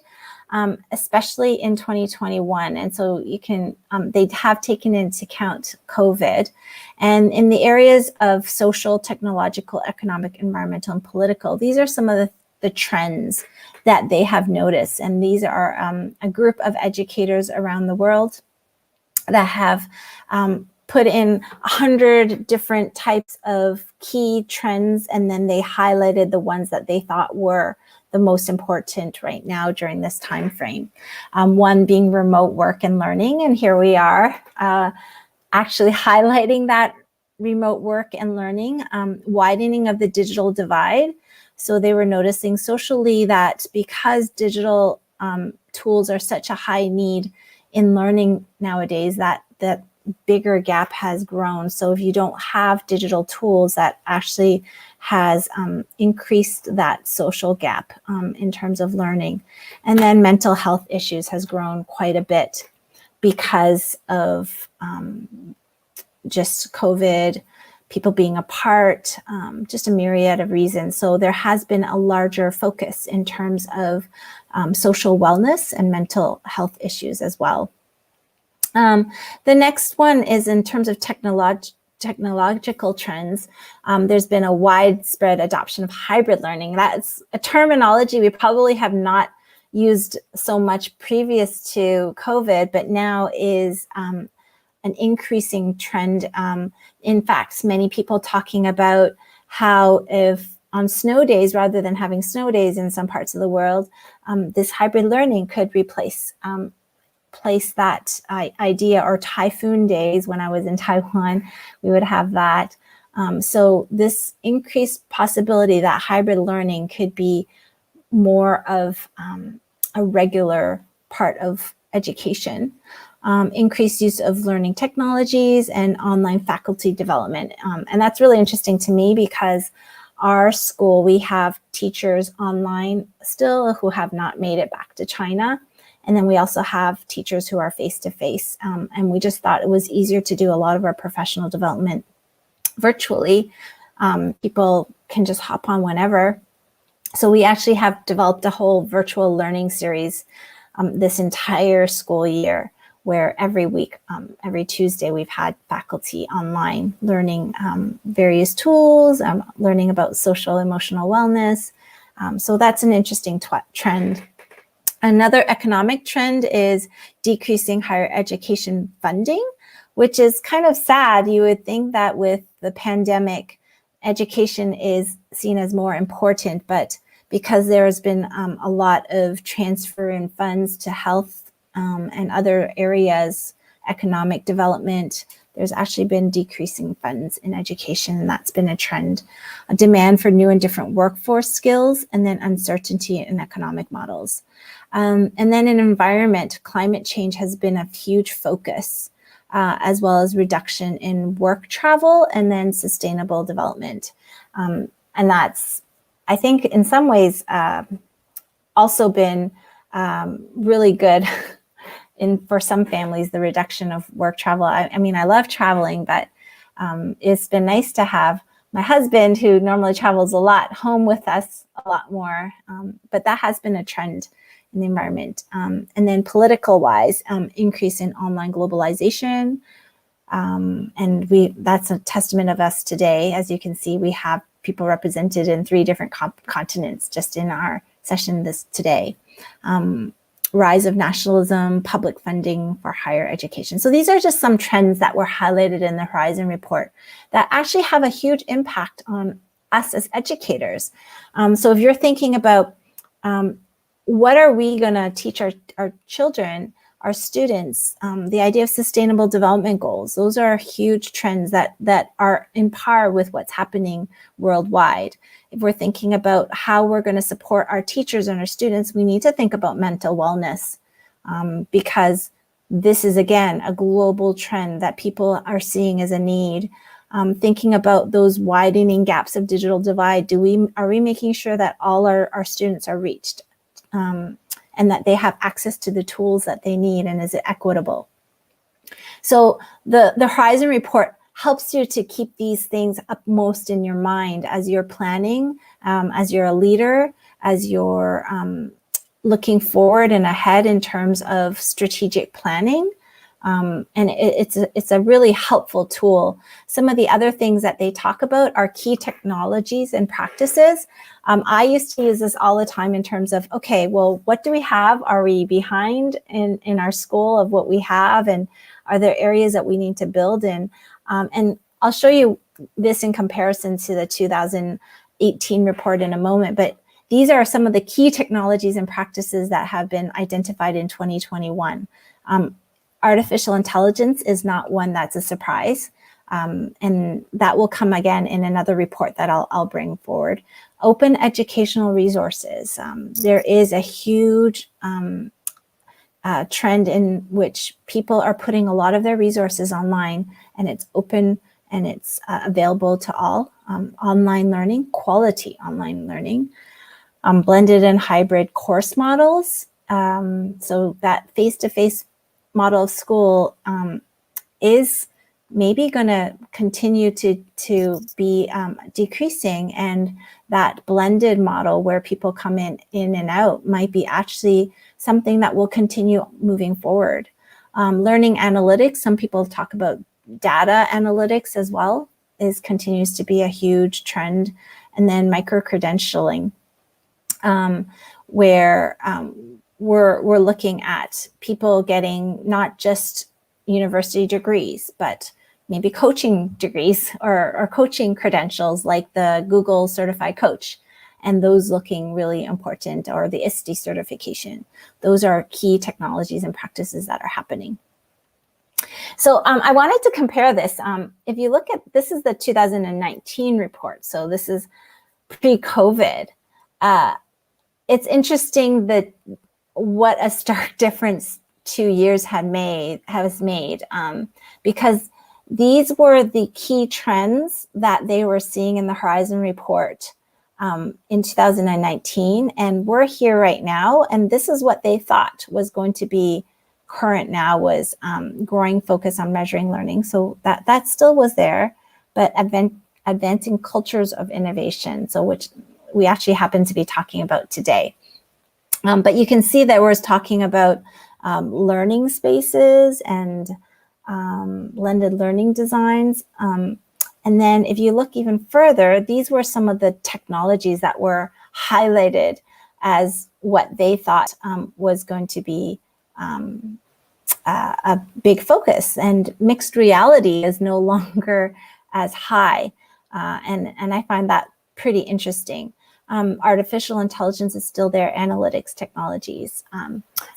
especially in 2021. And so you can, they have taken into account COVID. And in the areas of social, technological, economic, environmental, and political, these are some of the trends that they have noticed. And these are a group of educators around the world that have put in 100 different types of key trends, and then they highlighted the ones that they thought were the most important right now during this time frame. One being remote work and learning, and here we are actually highlighting that remote work and learning, widening of the digital divide. So they were noticing socially that because digital tools are such a high need in learning nowadays, that bigger gap has grown. So if you don't have digital tools, that actually has increased that social gap in terms of learning. And then mental health issues has grown quite a bit because of just COVID, people being apart, just a myriad of reasons. So there has been a larger focus in terms of social wellness and mental health issues as well. The next one is in terms of technological trends. There's been a widespread adoption of hybrid learning. That's a terminology we probably have not used so much previous to COVID, but now is an increasing trend. In fact, many people talking about how if on snow days, rather than having snow days in some parts of the world, this hybrid learning could replace that idea, or typhoon days. When I was in Taiwan, we would have that. So this increased possibility that hybrid learning could be more of a regular part of education. Increased use of learning technologies and online faculty development. And that's really interesting to me because our school, we have teachers online still who have not made it back to China. And then we also have teachers who are face-to-face. And we just thought it was easier to do a lot of our professional development virtually. People can just hop on whenever. So we actually have developed a whole virtual learning series this entire school year, where every week, every Tuesday, we've had faculty online learning various tools, learning about social emotional wellness. So that's an interesting trend. Another economic trend is decreasing higher education funding, which is kind of sad. You would think that with the pandemic, education is seen as more important, but because there has been a lot of transfer in funds to health and other areas, economic development, there's actually been decreasing funds in education, and that's been a trend. A demand for new and different workforce skills, and then uncertainty in economic models. And then in environment, climate change has been a huge focus, as well as reduction in work travel, and then sustainable development. And that's, I think, in some ways also been really good for some families, the reduction of work travel. I mean, I love traveling, but it's been nice to have my husband, who normally travels a lot, home with us a lot more. But that has been a trend in the environment. And then political wise, increase in online globalization. And that's a testament of us today. As you can see, we have people represented in 3 different continents just in our session today. Rise of nationalism, public funding for higher education. So these are just some trends that were highlighted in the Horizon report that actually have a huge impact on us as educators. So if you're thinking about what are we going to teach our children, our students, the idea of sustainable development goals, those are huge trends that are in par with what's happening worldwide. If we're thinking about how we're going to support our teachers and our students, we need to think about mental wellness, because this is, again, a global trend that people are seeing as a need. Thinking about those widening gaps of digital divide, are we making sure that all our students are reached, and that they have access to the tools that they need, and is it equitable? So the Horizon report helps you to keep these things upmost in your mind as you're planning, as you're a leader, as you're looking forward and ahead in terms of strategic planning. And it's a really helpful tool. Some of the other things that they talk about are key technologies and practices. I used to use this all the time in terms of, okay, well, what do we have? Are we behind in our school of what we have? And are there areas that we need to build in? And I'll show you this in comparison to the 2018 report in a moment, but these are some of the key technologies and practices that have been identified in 2021. Artificial intelligence is not one that's a surprise, and that will come again in another report that I'll bring forward. Open educational resources. There is a huge trend in which people are putting a lot of their resources online, and it's open and it's available to all. Online learning, quality online learning, blended and hybrid course models. So that face-to-face model of school is maybe going to continue to be decreasing, and that blended model where people come in and out might be actually something that will continue moving forward. Learning analytics, some people talk about data analytics as well, continues to be a huge trend. And then micro-credentialing, where we're looking at people getting not just university degrees, but maybe coaching degrees or coaching credentials like the Google Certified Coach, and those looking really important, or the ISTE certification. Those are key technologies and practices that are happening. So I wanted to compare this. If you look at, this is the 2019 report, so this is pre-COVID. It's interesting that what a stark difference 2 years has made, because these were the key trends that they were seeing in the Horizon report in 2019, and we're here right now, and this is what they thought was going to be current now, was growing focus on measuring learning. So that still was there, but advancing cultures of innovation, so which we actually happen to be talking about today. But you can see that we're talking about learning spaces and blended learning designs. And then if you look even further, these were some of the technologies that were highlighted as what they thought was going to be a big focus. And mixed reality is no longer as high. And I find that pretty interesting. Artificial intelligence is still there, analytics technologies.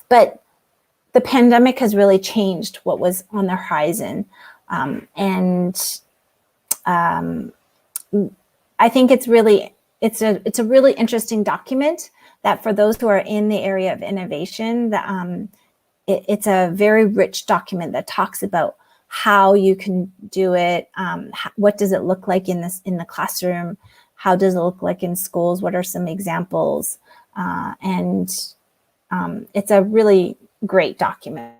But the pandemic has really changed what was on the horizon. I think it's a really interesting document that for those who are in the area of innovation, it's a very rich document that talks about how you can do it. What does it look like in the classroom? How does it look like in schools? What are some examples? It's a really great document.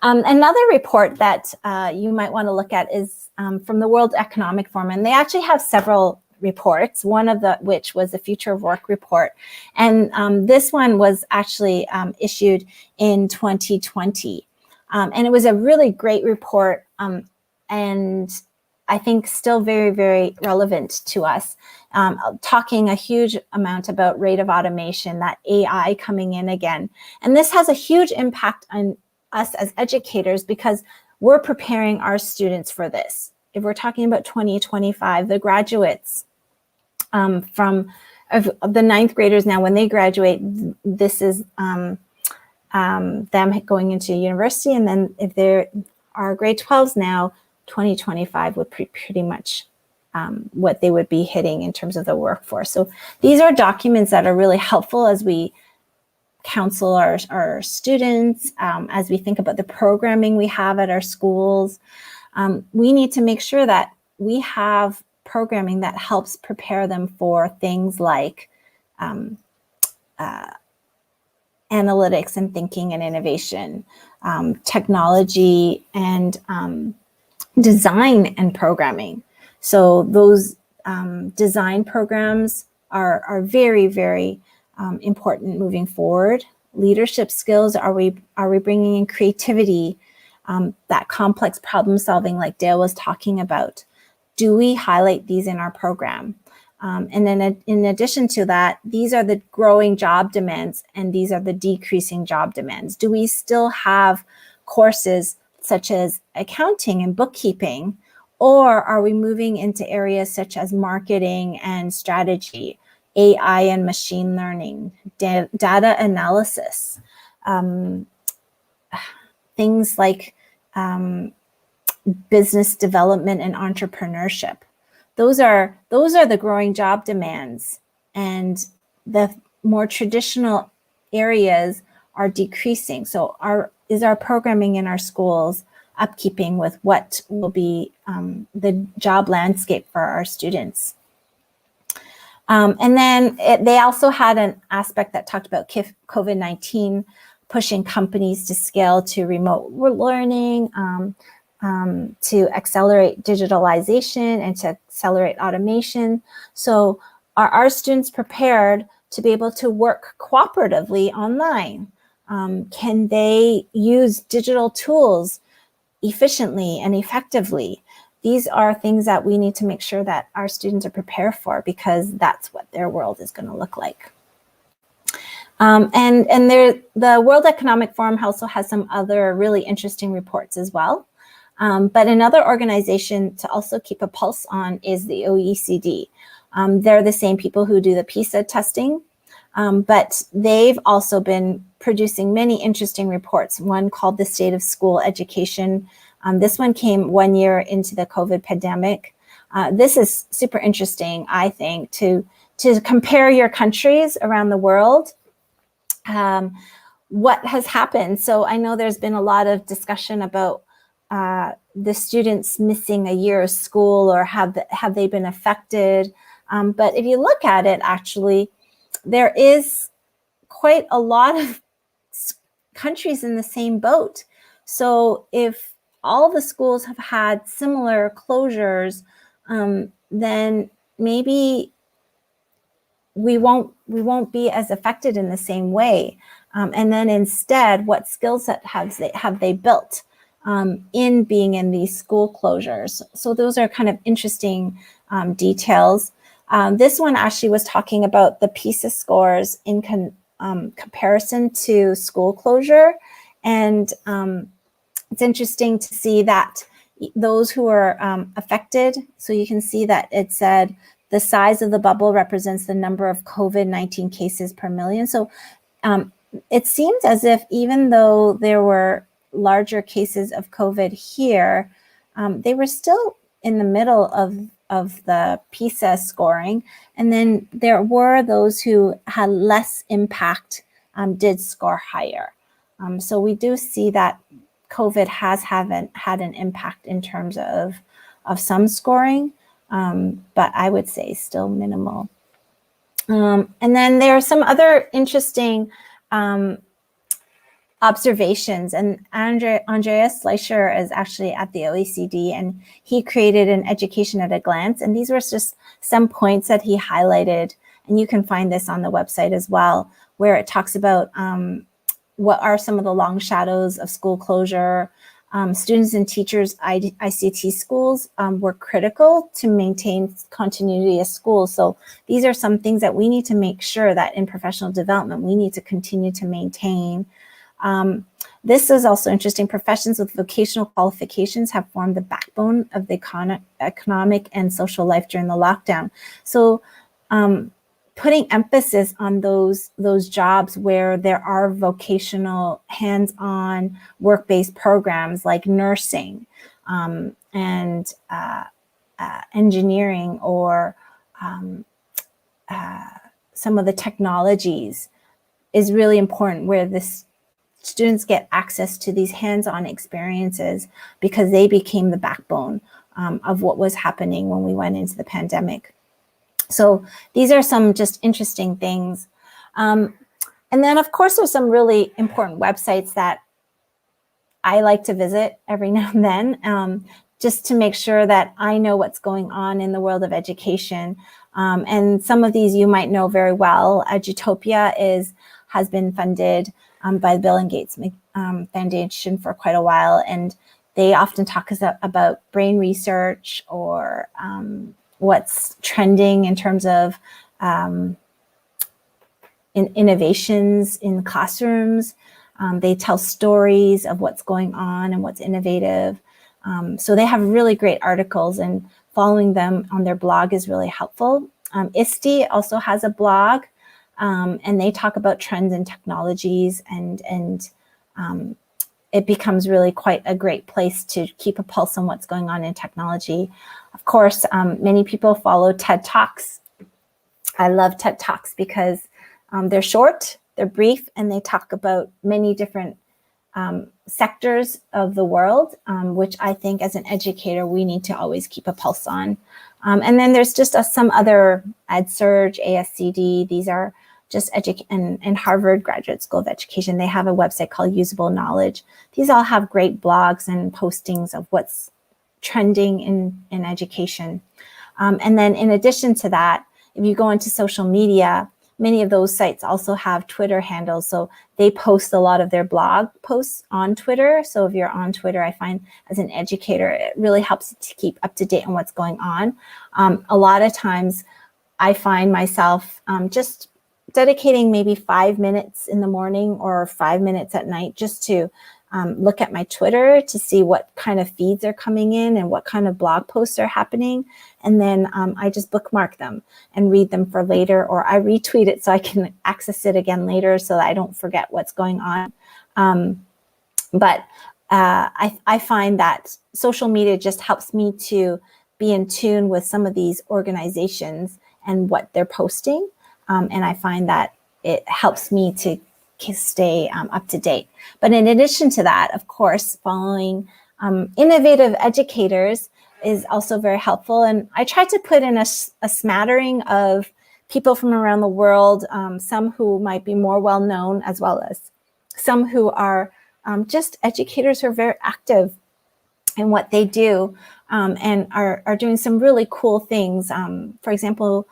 Another report that you might want to look at is from the World Economic Forum, and they actually have several reports, one of which was the Future of Work report. And this one was actually issued in 2020. And it was a really great report, and I think still very, very relevant to us, talking a huge amount about rate of automation, that AI coming in again. And this has a huge impact on us as educators because we're preparing our students for this. If we're talking about 2025, the graduates from the ninth graders now, when they graduate, this is them going into university. And then if there are grade 12s now, 2025 would be pretty much what they would be hitting in terms of the workforce. So these are documents that are really helpful as we counsel our students, as we think about the programming we have at our schools. We need to make sure that we have programming that helps prepare them for things like analytics and thinking and innovation, technology and design and programming. So those design programs are very, very important moving forward. Leadership skills, are we bringing in creativity, that complex problem solving like Dale was talking about? Do we highlight these in our program? And then in addition to that, these are the growing job demands and these are the decreasing job demands. Do we still have courses such as accounting and bookkeeping, or are we moving into areas such as marketing and strategy, AI and machine learning, data analysis, things like business development and entrepreneurship? Those are the growing job demands, and the more traditional areas are decreasing. So is our programming in our schools upkeeping with what will be the job landscape for our students? And then they also had an aspect that talked about COVID-19 pushing companies to scale to remote learning, to accelerate digitalization and to accelerate automation. So are our students prepared to be able to work cooperatively online? Can they use digital tools efficiently and effectively? These are things that we need to make sure that our students are prepared for, because that's what their world is going to look like. The World Economic Forum also has some other really interesting reports as well. But another organization to also keep a pulse on is the OECD. They're the same people who do the PISA testing, but they've also been producing many interesting reports. One called The State of School Education. This one came 1 year into the COVID pandemic. This is super interesting, I think, to compare your countries around the world. What has happened? So I know there's been a lot of discussion about the students missing a year of school, or have they been affected? But if you look at it, actually, there is quite a lot of countries in the same boat. So if all the schools have had similar closures, then maybe we won't be as affected in the same way. And then instead, what skill set have they built in being in these school closures? So those are kind of interesting details. This one actually was talking about the PISA scores in comparison to school closure. And it's interesting to see that those who are affected, so you can see that it said the size of the bubble represents the number of COVID-19 cases per million. So it seems as if even though there were larger cases of COVID here, they were still in the middle of the PISA scoring. And then there were those who had less impact, did score higher. So we do see that COVID has had an impact in terms of some scoring, but I would say still minimal. And then there are some other interesting observations, and Andreas Fleischer is actually at the OECD, and he created an education at a glance, and these were just some points that he highlighted, and you can find this on the website as well, where it talks about what are some of the long shadows of school closure. Students and teachers ICT schools were critical to maintain continuity of school. So these are some things that we need to make sure that in professional development, we need to continue to maintain. This is also interesting. Professions with vocational qualifications have formed the backbone of the economic and social life during the lockdown. So putting emphasis on those jobs where there are vocational hands-on work-based programs like nursing and engineering, or some of the technologies is really important, where the students get access to these hands-on experiences, because they became the backbone of what was happening when we went into the pandemic. So these are some just interesting things. And then, of course, there's some really important websites that I like to visit every now and then, just to make sure that I know what's going on in the world of education. And some of these you might know very well. Edutopia has been funded by the Bill and Gates Foundation for quite a while, and they often talk about brain research, or what's trending in terms of innovations in classrooms. They tell stories of what's going on and what's innovative. So they have really great articles, and following them on their blog is really helpful. ISTE also has a blog, and they talk about trends and technologies, and it becomes really quite a great place to keep a pulse on what's going on in technology. Of course, many people follow TED Talks. I love TED Talks because they're short, they're brief, and they talk about many different sectors of the world, which I think as an educator, we need to always keep a pulse on. And then there's just some other EdSurge, ASCD, these are just and Harvard Graduate School of Education. They have a website called Usable Knowledge. These all have great blogs and postings of what's trending in education. And then in addition to that, if you go into social media, many of those sites also have Twitter handles. So they post a lot of their blog posts on Twitter. So if you're on Twitter, I find as an educator, it really helps to keep up to date on what's going on. A lot of times I find myself just dedicating maybe 5 minutes in the morning or 5 minutes at night just to look at my Twitter to see what kind of feeds are coming in and what kind of blog posts are happening. And then I just bookmark them and read them for later, or I retweet it so I can access it again later so that I don't forget what's going on. But I find that social media just helps me to be in tune with some of these organizations and what they're posting. And I find that it helps me to stay up to date. But in addition to that, of course, following innovative educators is also very helpful. And I try to put in a smattering of people from around the world, some who might be more well-known, as well as some who are just educators who are very active in what they do, and are doing some really cool things. For example,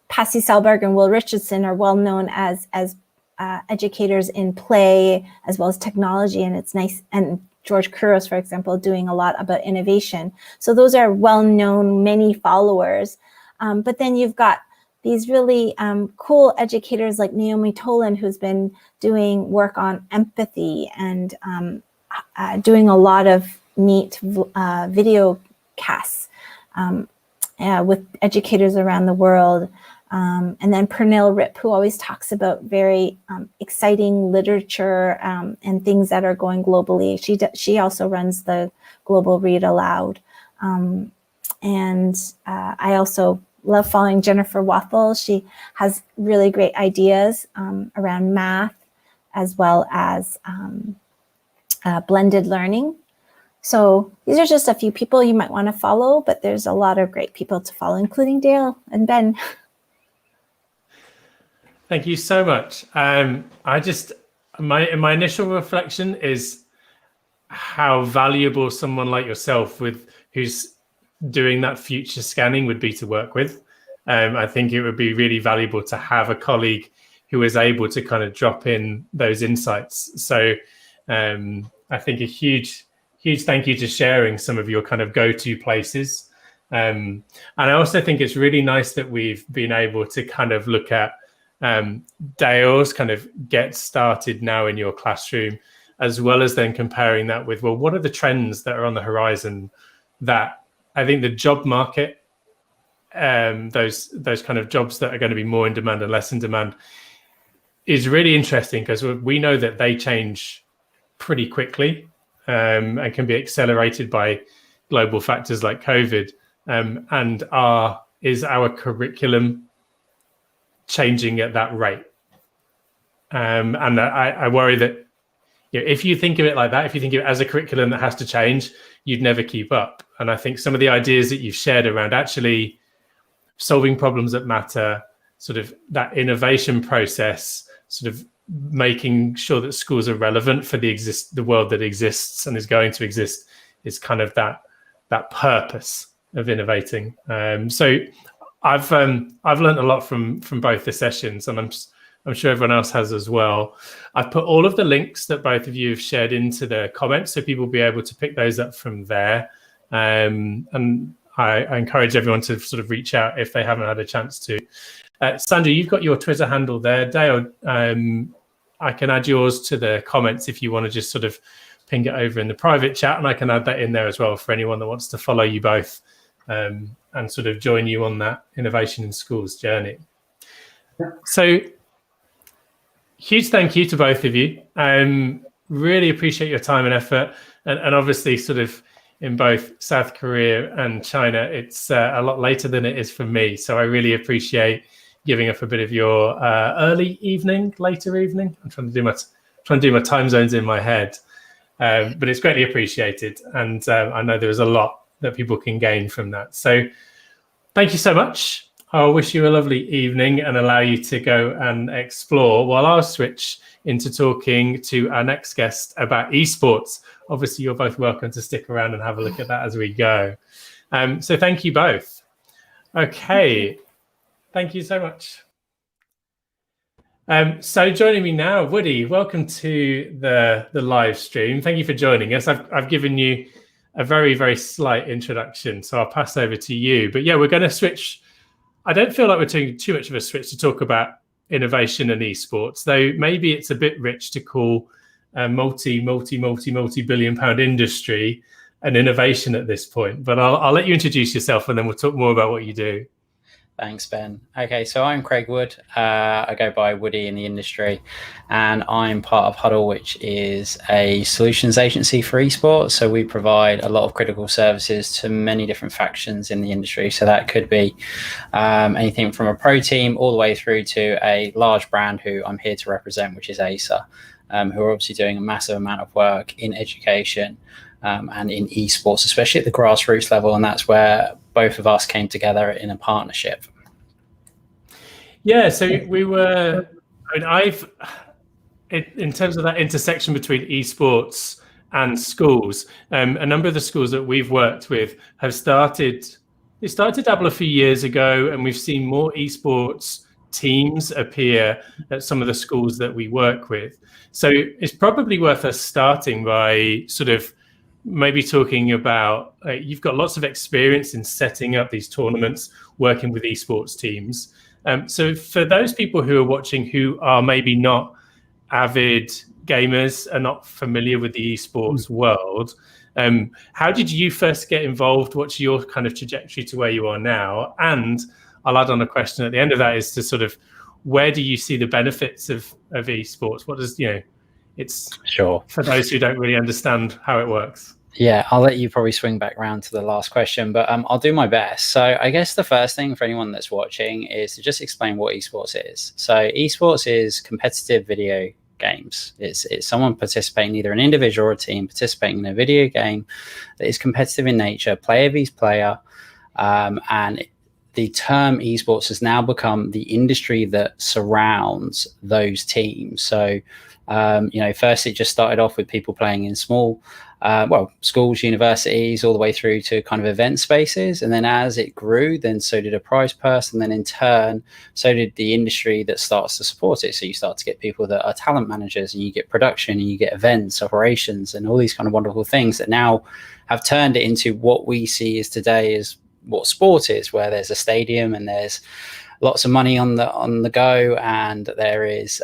Pasi Selberg and Will Richardson are well known as educators in play as well as technology, and it's nice. And George Couros, for example, doing a lot about innovation. So those are well-known, many followers. But then you've got these really cool educators like Naomi Tolan, who's been doing work on empathy and doing a lot of neat video casts with educators around the world. And then Pernille Ripp, who always talks about very exciting literature and things that are going globally. She also runs the Global Read Aloud. And I also love following Jennifer Wathel. She has really great ideas around math as well as blended learning. So these are just a few people you might want to follow, but there's a lot of great people to follow, including Dale and Ben. Thank you so much. My initial reflection is how valuable someone like yourself who's doing that future scanning would be to work with. I think it would be really valuable to have a colleague who is able to kind of drop in those insights. So I think a huge thank you to sharing some of your kind of go-to places. And I also think it's really nice that we've been able to kind of look at Dale's kind of get started now in your classroom, as well as then comparing that with, well, what are the trends that are on the horizon that I think the job market, those kind of jobs that are going to be more in demand and less in demand, is really interesting, because we know that they change pretty quickly and can be accelerated by global factors like COVID. And is our curriculum changing at that rate? And I worry that, you know, if you think of it like that, if you think of it as a curriculum that has to change, you'd never keep up. And I think some of the ideas that you've shared around actually solving problems that matter, sort of that innovation process, sort of making sure that schools are relevant for the world that exists and is going to exist, is kind of that purpose of innovating. So I've learned a lot from both the sessions, and I'm sure everyone else has as well. I've put all of the links that both of you have shared into the comments, so people will be able to pick those up from there. And I encourage everyone to sort of reach out if they haven't had a chance to. Sandra, you've got your Twitter handle there. Dale, I can add yours to the comments if you want to just sort of ping it over in the private chat, and I can add that in there as well for anyone that wants to follow you both and sort of join you on that innovation in schools journey. So huge thank you to both of you. Really appreciate your time and effort. And obviously sort of in both South Korea and China, it's a lot later than it is for me. So I really appreciate giving up a bit of your later evening. I'm trying to do my time zones in my head. But it's greatly appreciated. And I know there's a lot that people can gain from that. So thank you so much. I'll wish you a lovely evening and allow you to go and explore, while I'll switch into talking to our next guest about esports. Obviously, you're both welcome to stick around and have a look at that as we go. So thank you both. Okay, thank you so much. So joining me now, Woody, welcome to the live stream. Thank you for joining us. I've given you a very, very slight introduction, so I'll pass over to you. But yeah, we're going to switch. I don't feel like we're taking too much of a switch to talk about innovation and esports, though maybe it's a bit rich to call a multi-billion pound industry an innovation at this point. But I'll let you introduce yourself, and then we'll talk more about what you do. Thanks, Ben. Okay, so I'm Craig Wood. I go by Woody in the industry, and I'm part of Huddle, which is a solutions agency for esports. So we provide a lot of critical services to many different factions in the industry. So that could be anything from a pro team all the way through to a large brand who I'm here to represent, which is Acer, who are obviously doing a massive amount of work in education and in esports, especially at the grassroots level. And that's where both of us came together in a partnership. Yeah, so we were, in terms of that intersection between esports and schools, a number of the schools that we've worked with have started to dabble a few years ago, and we've seen more esports teams appear at some of the schools that we work with. So it's probably worth us starting by sort of maybe talking about, you've got lots of experience in setting up these tournaments, working with esports teams. So for those people who are watching who are maybe not avid gamers, are not familiar with the esports world, how did you first get involved? What's your kind of trajectory to where you are now? And I'll add on a question at the end of that, is to sort of, where do you see the benefits of esports? What does, it's sure for those who don't really understand how it works. Yeah, I'll let you probably swing back around to the last question, but I'll do my best. So I guess the first thing for anyone that's watching is to just explain what esports is. So esports is competitive video games. It's someone participating, either an individual or a team participating in a video game that is competitive in nature, player vs player, and the term esports has now become the industry that surrounds those teams. So first it just started off with people playing in small schools, universities, all the way through to kind of event spaces. And then as it grew, then so did a prize purse. And then in turn, so did the industry that starts to support it. So you start to get people that are talent managers, and you get production, and you get events, operations, and all these kind of wonderful things that now have turned it into what we see as today is what sport is, where there's a stadium and there's lots of money on the go, and there is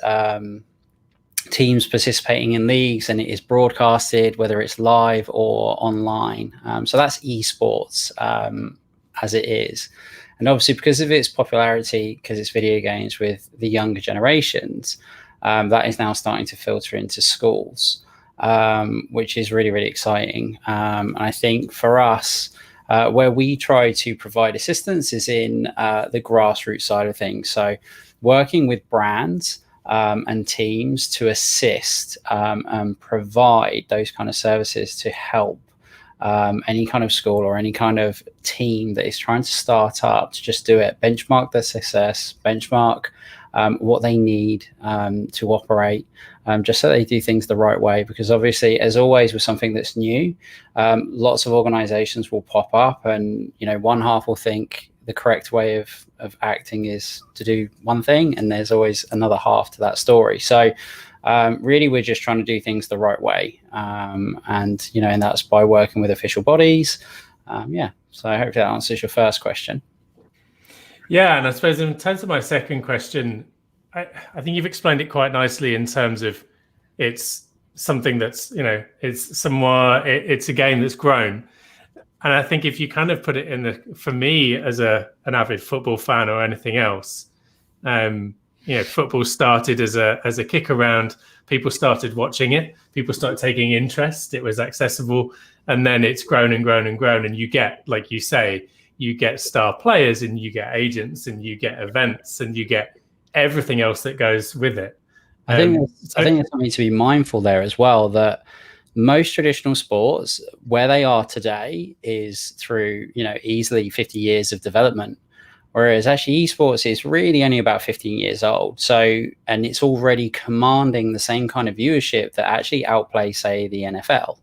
teams participating in leagues, and it is broadcasted, whether it's live or online. So that's esports as it is. And obviously, because of its popularity, because it's video games with the younger generations, that is now starting to filter into schools, which is really, really exciting. And I think for us, where we try to provide assistance is in the grassroots side of things. So working with brands and teams to assist and provide those kind of services to help any kind of school or any kind of team that is trying to start up to just do it, benchmark their success, benchmark what they need to operate, just so they do things the right way. Because obviously, as always with something that's new, lots of organizations will pop up, and one half will think the correct way of acting is to do one thing, and there's always another half to that story. So really, we're just trying to do things the right way, and that's by working with official bodies. So I hope that answers your first question. Yeah, and I suppose in terms of my second question, I think you've explained it quite nicely in terms of it's something that's it's a game that's grown. And I think if you kind of put it for me as an avid football fan or anything else, football started as a kick around. People started watching it. People started taking interest. It was accessible, and then it's grown and grown and grown. And you get, like you say, you get star players, and you get agents, and you get events, and you get everything else that goes with it. I think there's something to be mindful there as well, that most traditional sports, where they are today, is through easily 50 years of development, whereas actually esports is really only about 15 years old. So, and it's already commanding the same kind of viewership that actually outplays, say, the NFL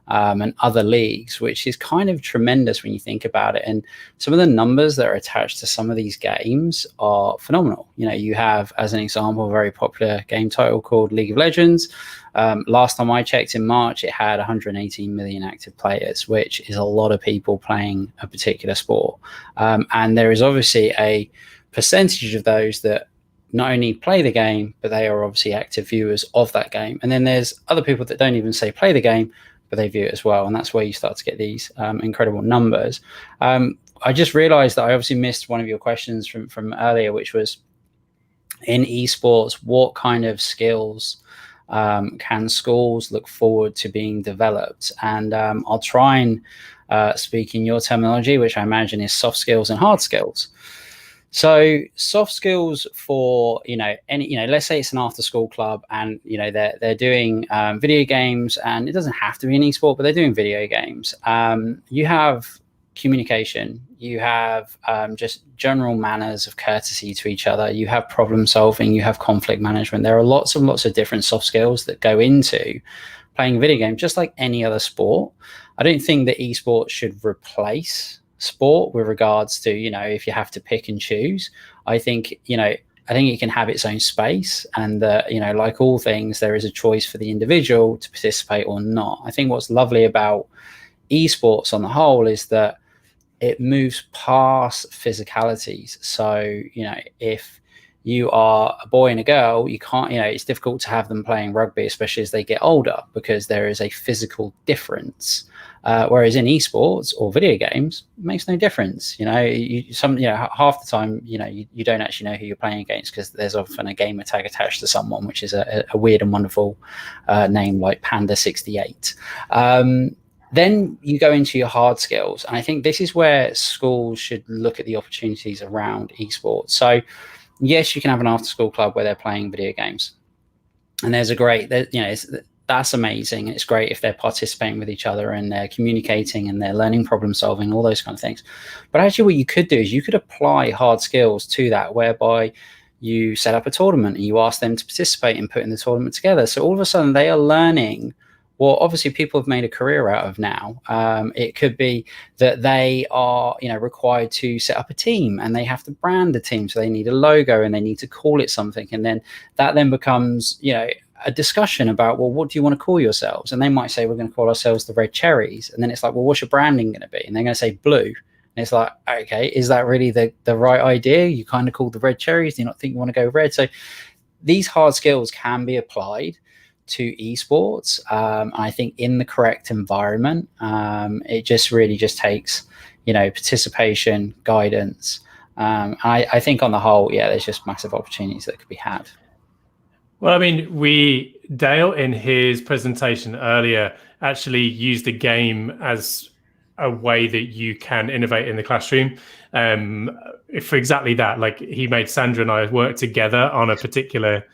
and other leagues, which is kind of tremendous when you think about it. And some of the numbers that are attached to some of these games are phenomenal. You have, as an example, a very popular game title called League of Legends. Last time I checked in March, it had 118 million active players, which is a lot of people playing a particular sport. And there is obviously a percentage of those that not only play the game, but they are obviously active viewers of that game. And then there's other people that don't even say play the game, but they view it as well. And that's where you start to get these incredible numbers. I just realized that I obviously missed one of your questions from earlier, which was, in esports, what kind of skills can schools look forward to being developed? And I'll try and speak in your terminology, which I imagine is soft skills and hard skills. So soft skills for, let's say it's an after school club, and, they're doing video games, and it doesn't have to be an esport, but they're doing video games. You have communication, you have just general manners of courtesy to each other, you have problem solving, you have conflict management. There are lots of different soft skills that go into playing a video game, just like any other sport. I don't think that esports should replace sport with regards to, if you have to pick and choose. I think, I think it can have its own space, and that, you know, like all things, there is a choice for the individual to participate or not. I think what's lovely about esports on the whole is that it moves past physicalities. So, you know, if you are a boy and a girl, you can't, you know, it's difficult to have them playing rugby, especially as they get older, because there is a physical difference. Whereas in esports or video games, it makes no difference. You know, half the time, you know, you don't actually know who you're playing against, because there's often a gamer tag attached to someone, which is a weird and wonderful name like Panda68. Then you go into your hard skills. And I think this is where schools should look at the opportunities around esports. So yes, you can have an after school club where they're playing video games. And there's a great, you know, that's amazing. It's great if they're participating with each other and they're communicating and they're learning problem solving, all those kind of things. But actually what you could do is you could apply hard skills to that, whereby you set up a tournament and you ask them to participate in putting the tournament together. So all of a sudden they are learning what obviously people have made a career out of now. It could be that they are, you know, required to set up a team and they have to brand the team. So they need a logo and they need to call it something. And then that then becomes, you know, a discussion about, well, what do you want to call yourselves? And they might say, we're going to call ourselves the Red Cherries. And then it's like, well, what's your branding going to be? And they're going to say blue. And it's like, okay, is that really the right idea? You kind of called the Red Cherries. Do you not think you want to go red? So these hard skills can be applied to esports. I think in the correct environment, it just really just takes, you know, participation, guidance. I think on the whole, yeah, there's just massive opportunities that could be had. Well, I mean, Dale in his presentation earlier actually used a game as a way that you can innovate in the classroom. For exactly that, like he made Sandra and I work together on a particular,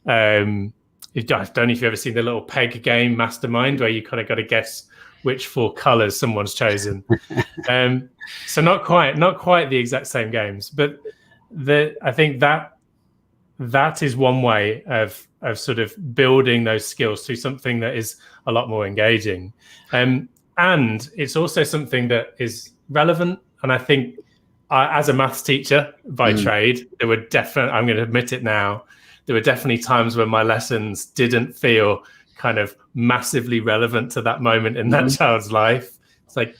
I don't know if you've ever seen the little peg game Mastermind, where you kind of got to guess which 4 colors someone's chosen. So not quite the exact same games, but I think that is one way of sort of building those skills through something that is a lot more engaging. And it's also something that is relevant. And I think as a maths teacher by trade, there were definitely, I'm going to admit it now, there were definitely times when my lessons didn't feel kind of massively relevant to that moment in that child's life. It's like,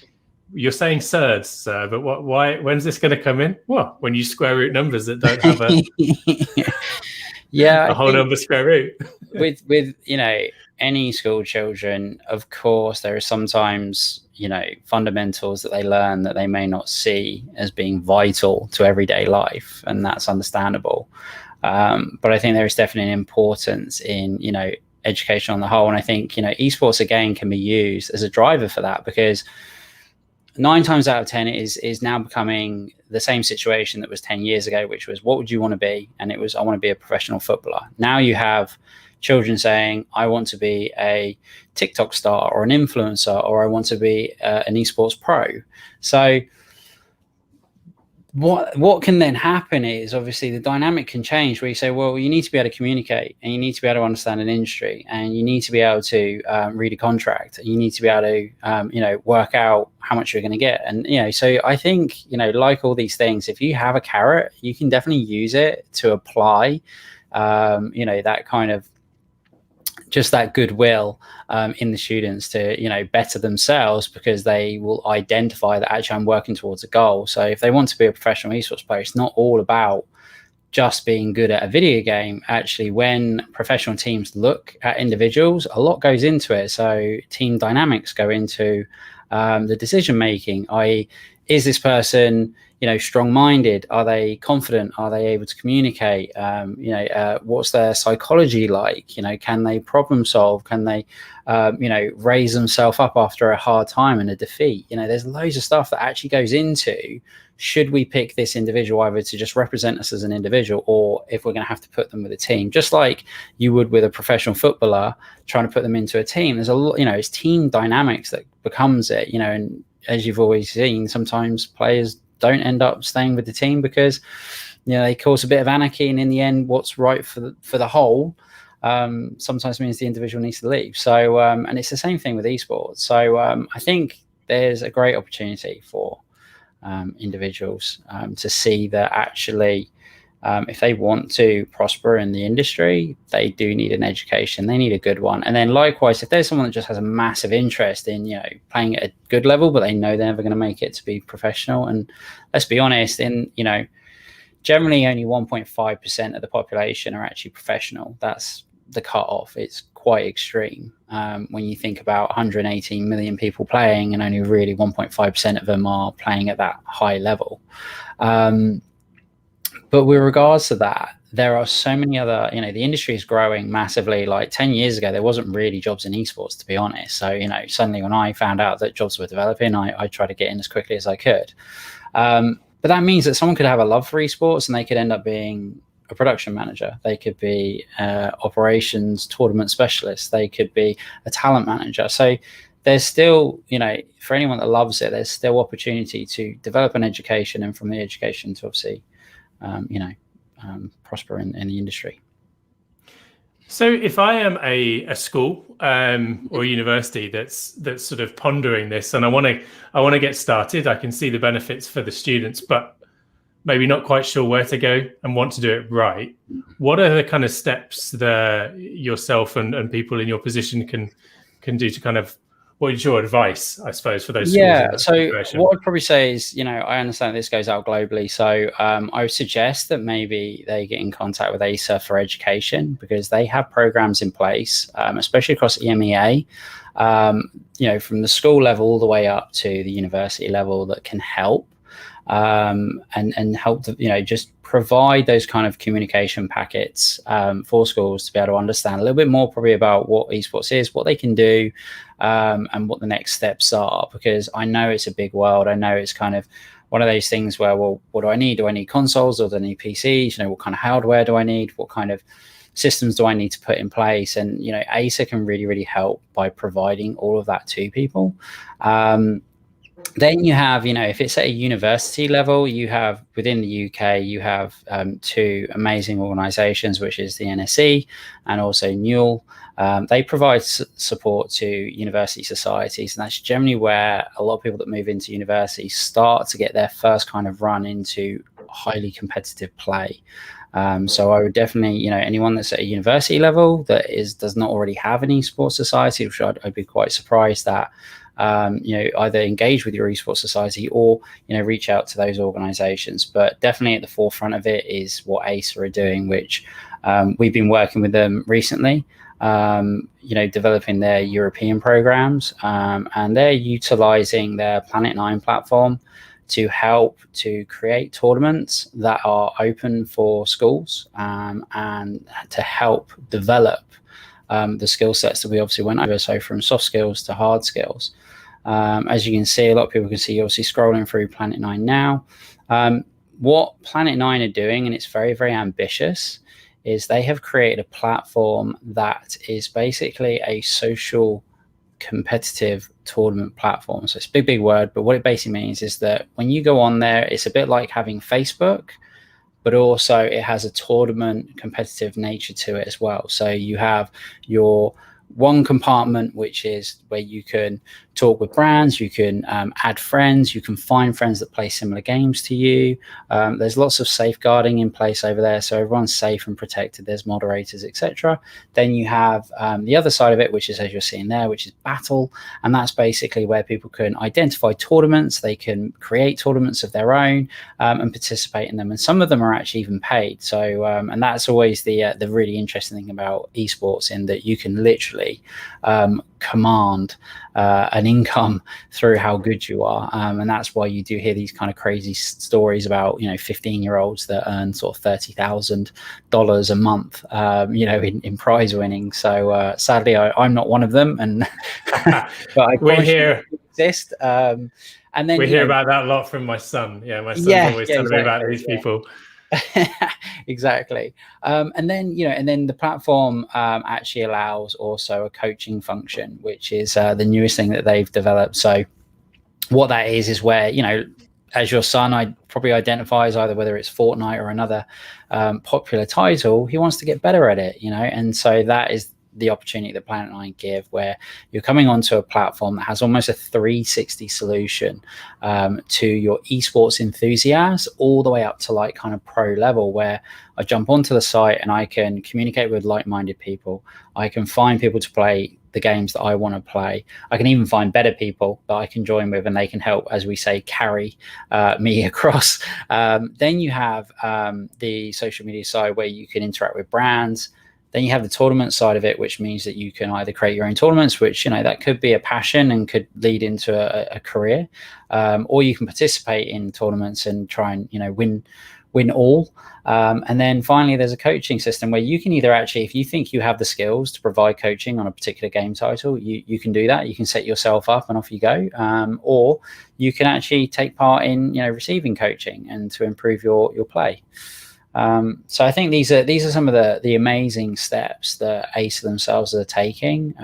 you're saying surds, sir, but why? When's this going to come in? Well, when you square root numbers that don't have a whole number square root. with you know, any school children, of course, there are sometimes, you know, fundamentals that they learn that they may not see as being vital to everyday life, and that's understandable. But I think there is definitely an importance in, you know, education on the whole. And I think, you know, esports again can be used as a driver for that, because 9 times out of 10 is now becoming the same situation that was 10 years ago, which was, what would you want to be? And it was, I want to be a professional footballer. Now you have children saying, I want to be a TikTok star or an influencer, or I want to be an esports pro. So what can then happen is, obviously the dynamic can change, where you say, well, you need to be able to communicate, and you need to be able to understand an industry, and you need to be able to read a contract, and you need to be able to you know, work out how much you're going to get. And, you know, so I think, you know, like all these things, if you have a carrot, you can definitely use it to apply you know, that kind of just that goodwill in the students to, you know, better themselves, because they will identify that actually I'm working towards a goal. So if they want to be a professional esports player, it's not all about just being good at a video game. Actually, when professional teams look at individuals, a lot goes into it. So team dynamics go into the decision making, i.e., is this person, you know, strong-minded? Are they confident? Are they able to communicate? You know, what's their psychology like? You know, can they problem solve? Can they, you know, raise themselves up after a hard time and a defeat? You know, there's loads of stuff that actually goes into, should we pick this individual either to just represent us as an individual, or if we're going to have to put them with a team, just like you would with a professional footballer, trying to put them into a team. There's a lot, you know, it's team dynamics that becomes it, you know, and as you've always seen, sometimes players don't end up staying with the team because, you know, they cause a bit of anarchy, and in the end, what's right for the whole sometimes means the individual needs to leave. So and it's the same thing with esports. So I think there's a great opportunity for individuals to see that actually if they want to prosper in the industry, they do need an education. They need a good one. And then likewise, if there's someone that just has a massive interest in, playing at a good level, but they know they're never going to make it to be professional. And let's be honest, generally only 1.5% of the population are actually professional. That's the cutoff. It's quite extreme when you think about 118 million people playing, and only really 1.5% of them are playing at that high level. But with regards to that, there are so many other, the industry is growing massively. Like 10 years ago, there wasn't really jobs in esports, to be honest. So, suddenly when I found out that jobs were developing, I tried to get in as quickly as I could. But that means that someone could have a love for esports and they could end up being a production manager. They could be operations tournament specialist. They could be a talent manager. So there's still, for anyone that loves it, there's still opportunity to develop an education, and from the education to obviously prosper in the industry. So if I am a school or a university that's sort of pondering this, and I want to get started, I can see the benefits for the students, but maybe not quite sure where to go and want to do it right. What are the kind of steps that yourself and people in your position can do to kind of, what is your advice, I suppose, for those schools? Yeah, so what I'd probably say is, I understand this goes out globally. So I would suggest that maybe they get in contact with ASA for education, because they have programs in place, especially across EMEA, from the school level all the way up to the university level, that can help and help to, just provide those kind of communication packets for schools to be able to understand a little bit more probably about what esports is, what they can do, and what the next steps are. Because I know it's a big world. I know it's kind of one of those things where, well, what do I need? Do I need consoles, or do I need PCs? What kind of hardware do I need? What kind of systems do I need to put in place? And, ASA can really, really help by providing all of that to people. Then you have, if it's at a university level, you have within the UK, you have two amazing organizations, which is the NSE and also Newell. They provide support to university societies, and that's generally where a lot of people that move into university start to get their first kind of run into highly competitive play. So I would definitely, anyone that's at a university level that does not already have an esports society, which I'd be quite surprised that, either engage with your esports society or, reach out to those organizations. But definitely at the forefront of it is what ASA are doing, which we've been working with them recently, developing their European programs, and they're utilizing their Planet 9 platform to help to create tournaments that are open for schools, and to help develop the skill sets that we obviously went over. So from soft skills to hard skills. As you can see, a lot of people can see, obviously scrolling through Planet 9 now. What Planet 9 are doing, and it's very, very ambitious, is they have created a platform that is basically a social competitive tournament platform. So it's a big, big word, but what it basically means is that when you go on there, it's a bit like having Facebook, but also it has a tournament competitive nature to it as well. So you have your one compartment, which is where you can talk with brands, you can add friends, you can find friends that play similar games to you. There's lots of safeguarding in place over there, so everyone's safe and protected. There's moderators, etc. Then you have the other side of it, which is, as you're seeing there, which is battle, and that's basically where people can identify tournaments. They can create tournaments of their own and participate in them, and some of them are actually even paid. So and that's always the really interesting thing about esports, in that you can literally command an income through how good you are, and that's why you do hear these kind of crazy stories about 15-year-olds that earn sort of $30,000 a month in prize winning. So sadly I'm not one of them, and but I we hear exist. And then we hear about that a lot from my son. My son's always telling me about these people. Exactly. And then the platform actually allows also a coaching function, which is the newest thing that they've developed. So what that is where, as your son probably identifies, either whether it's Fortnite or another popular title, he wants to get better at it, and so that is the opportunity that Planet 9 give, where you're coming onto a platform that has almost a 360 solution to your esports enthusiasts, all the way up to like kind of pro level, where I jump onto the site and I can communicate with like-minded people. I can find people to play the games that I want to play. I can even find better people that I can join with, and they can help, as we say, carry me across. Then you have the social media side where you can interact with brands. Then you have the tournament side of it, which means that you can either create your own tournaments, which, you know, that could be a passion and could lead into a career, or you can participate in tournaments and try and, you know, win all. And then finally, there's a coaching system where you can either actually, if you think you have the skills to provide coaching on a particular game title, you can do that. You can set yourself up and off you go. Or you can actually take part in, you know, receiving coaching and to improve your play. So I think these are some of the amazing steps that Acer themselves are taking.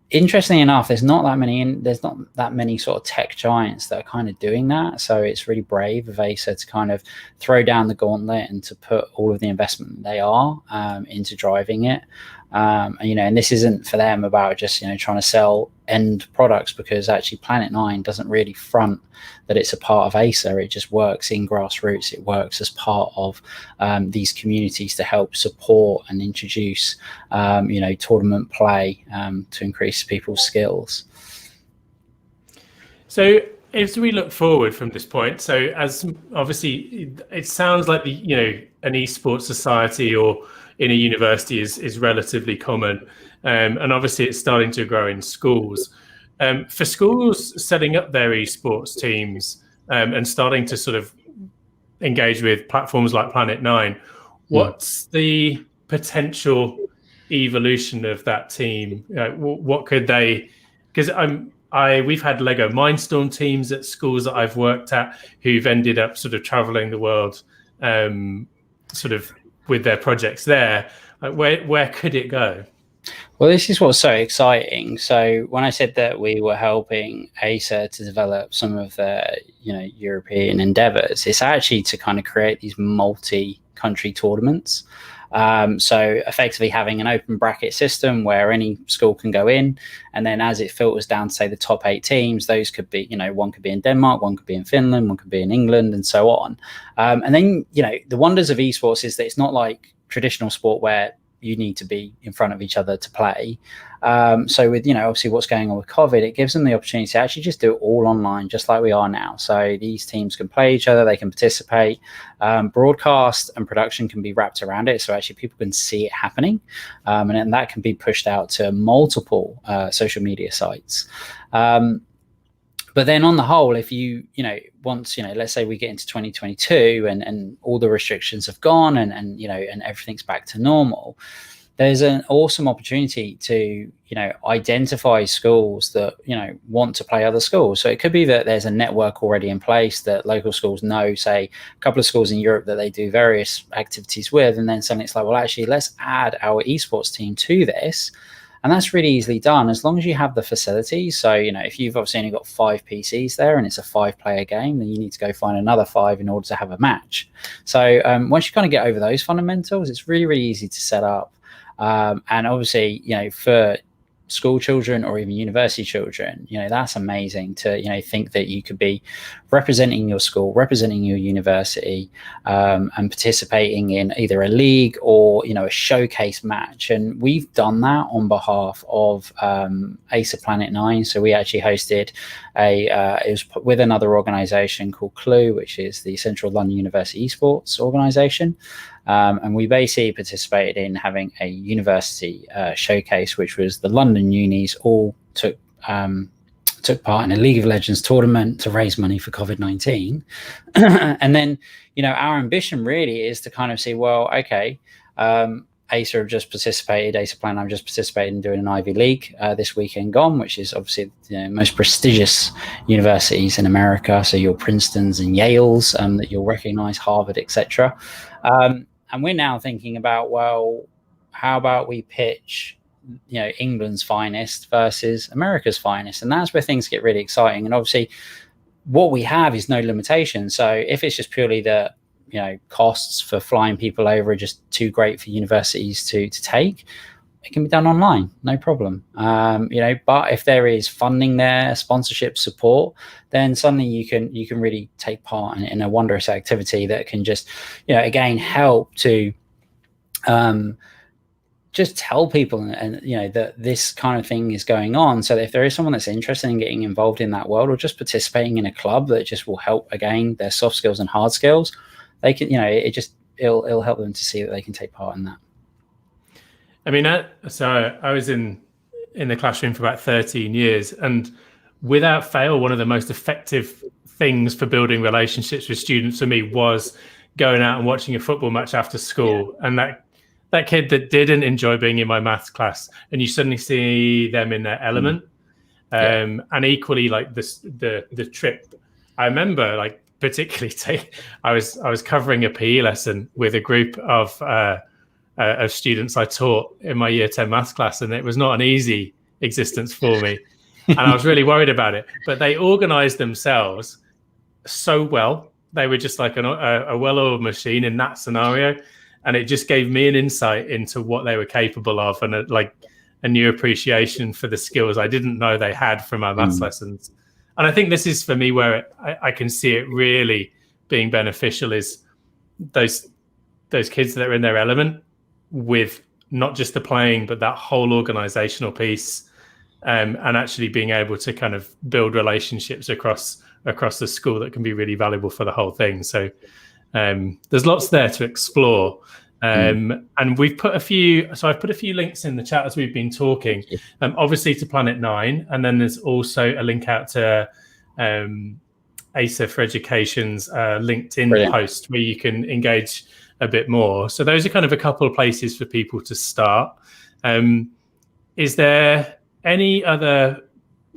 Interestingly enough, there's not that many sort of tech giants that are kind of doing that. So it's really brave of Acer to kind of throw down the gauntlet and to put all of the investment they are into driving it. And, you know, and this isn't for them about just, you know, trying to sell end products, because actually Planet 9 doesn't really front that it's a part of Acer. It just works in grassroots. It works as part of these communities to help support and introduce, you know, tournament play to increase people's skills. So as we look forward from this point, so as obviously it sounds like you know, an esports society or in a university is relatively common, and obviously it's starting to grow in schools. For schools setting up their esports teams and starting to sort of engage with platforms like Planet 9, what's the potential evolution of that team? What could they? Because we've had Lego Mindstorm teams at schools that I've worked at who've ended up sort of traveling the world, sort of with their projects there. Like where could it go? Well, this is what's so exciting. So when I said that we were helping Acer to develop some of the, you know, European endeavors, it's actually to kind of create these multi-country tournaments. So effectively having an open bracket system where any school can go in, and then as it filters down to say the top 8 teams, those could be, you know, one could be in Denmark, one could be in Finland, one could be in England, and so on. And then, you know, the wonders of esports is that it's not like traditional sport where you need to be in front of each other to play. So with, you know, obviously what's going on with COVID, it gives them the opportunity to actually just do it all online, just like we are now. So these teams can play each other, they can participate, broadcast and production can be wrapped around it. So actually people can see it happening. And that can be pushed out to multiple social media sites. But then on the whole, if you know, once, you know, let's say we get into 2022 and all the restrictions have gone and, you know, and everything's back to normal, there's an awesome opportunity to, you know, identify schools that, you know, want to play other schools. So it could be that there's a network already in place that local schools know, say a couple of schools in Europe that they do various activities with. And then suddenly it's like, well, actually, let's add our esports team to this. And that's really easily done as long as you have the facilities. So, you know, if you've obviously only got 5 PCs there and it's a 5-player game, then you need to go find another 5 in order to have a match. So once you kind of get over those fundamentals, it's really, really easy to set up. And obviously, you know, for school children or even university children, you know, that's amazing to, you know, think that you could be representing your school, representing your university, and participating in either a league or, you know, a showcase match. And we've done that on behalf of Acer Planet 9. So we actually hosted it was with another organization called Clue, which is the Central London University Esports organization. And we basically participated in having a university showcase, which was the London unis all took part in a League of Legends tournament to raise money for COVID-19. And then, you know, our ambition really is to kind of see, well, okay, Acer have just participated, Acer Planet have just participated in doing an Ivy League this weekend gone, which is obviously the most prestigious universities in America. So your Princetons and Yales that you'll recognize, Harvard, etc. And we're now thinking about, well, how about we pitch, you know, England's finest versus America's finest? And that's where things get really exciting. And obviously what we have is no limitation. So if it's just purely the, you know, costs for flying people over are just too great for universities to take, it can be done online, no problem. But if there is funding there, sponsorship support, then suddenly you can really take part in a wondrous activity that can just, again, help to just tell people and that this kind of thing is going on, so that if there is someone that's interested in getting involved in that world or just participating in a club that just will help, again, their soft skills and hard skills, they can, it'll help them to see that they can take part in that. I mean, so I was in the classroom for about 13 years, and without fail, one of the most effective things for building relationships with students for me was going out and watching a football match after school. And that kid that didn't enjoy being in my maths class, and you suddenly see them in their element. And equally, like the trip, I remember, like, particularly I was covering a PE lesson with a group of students I taught in my year 10 maths class, and it was not an easy existence for me. And I was really worried about it, but they organized themselves so well. They were just like a well-oiled machine in that scenario. And it just gave me an insight into what they were capable of, and a new appreciation for the skills I didn't know they had from our maths lessons. And I think this is, for me, where I can see it really being beneficial, is those kids that are in their element, with not just the playing, but that whole organizational piece, and actually being able to kind of build relationships across the school that can be really valuable for the whole thing. So there's lots there to explore. And we've put I've put a few links in the chat as we've been talking, obviously to Planet 9. And then there's also a link out to ASA for Education's LinkedIn post, where you can engage a bit more. So those are kind of a couple of places for people to start. Is there any other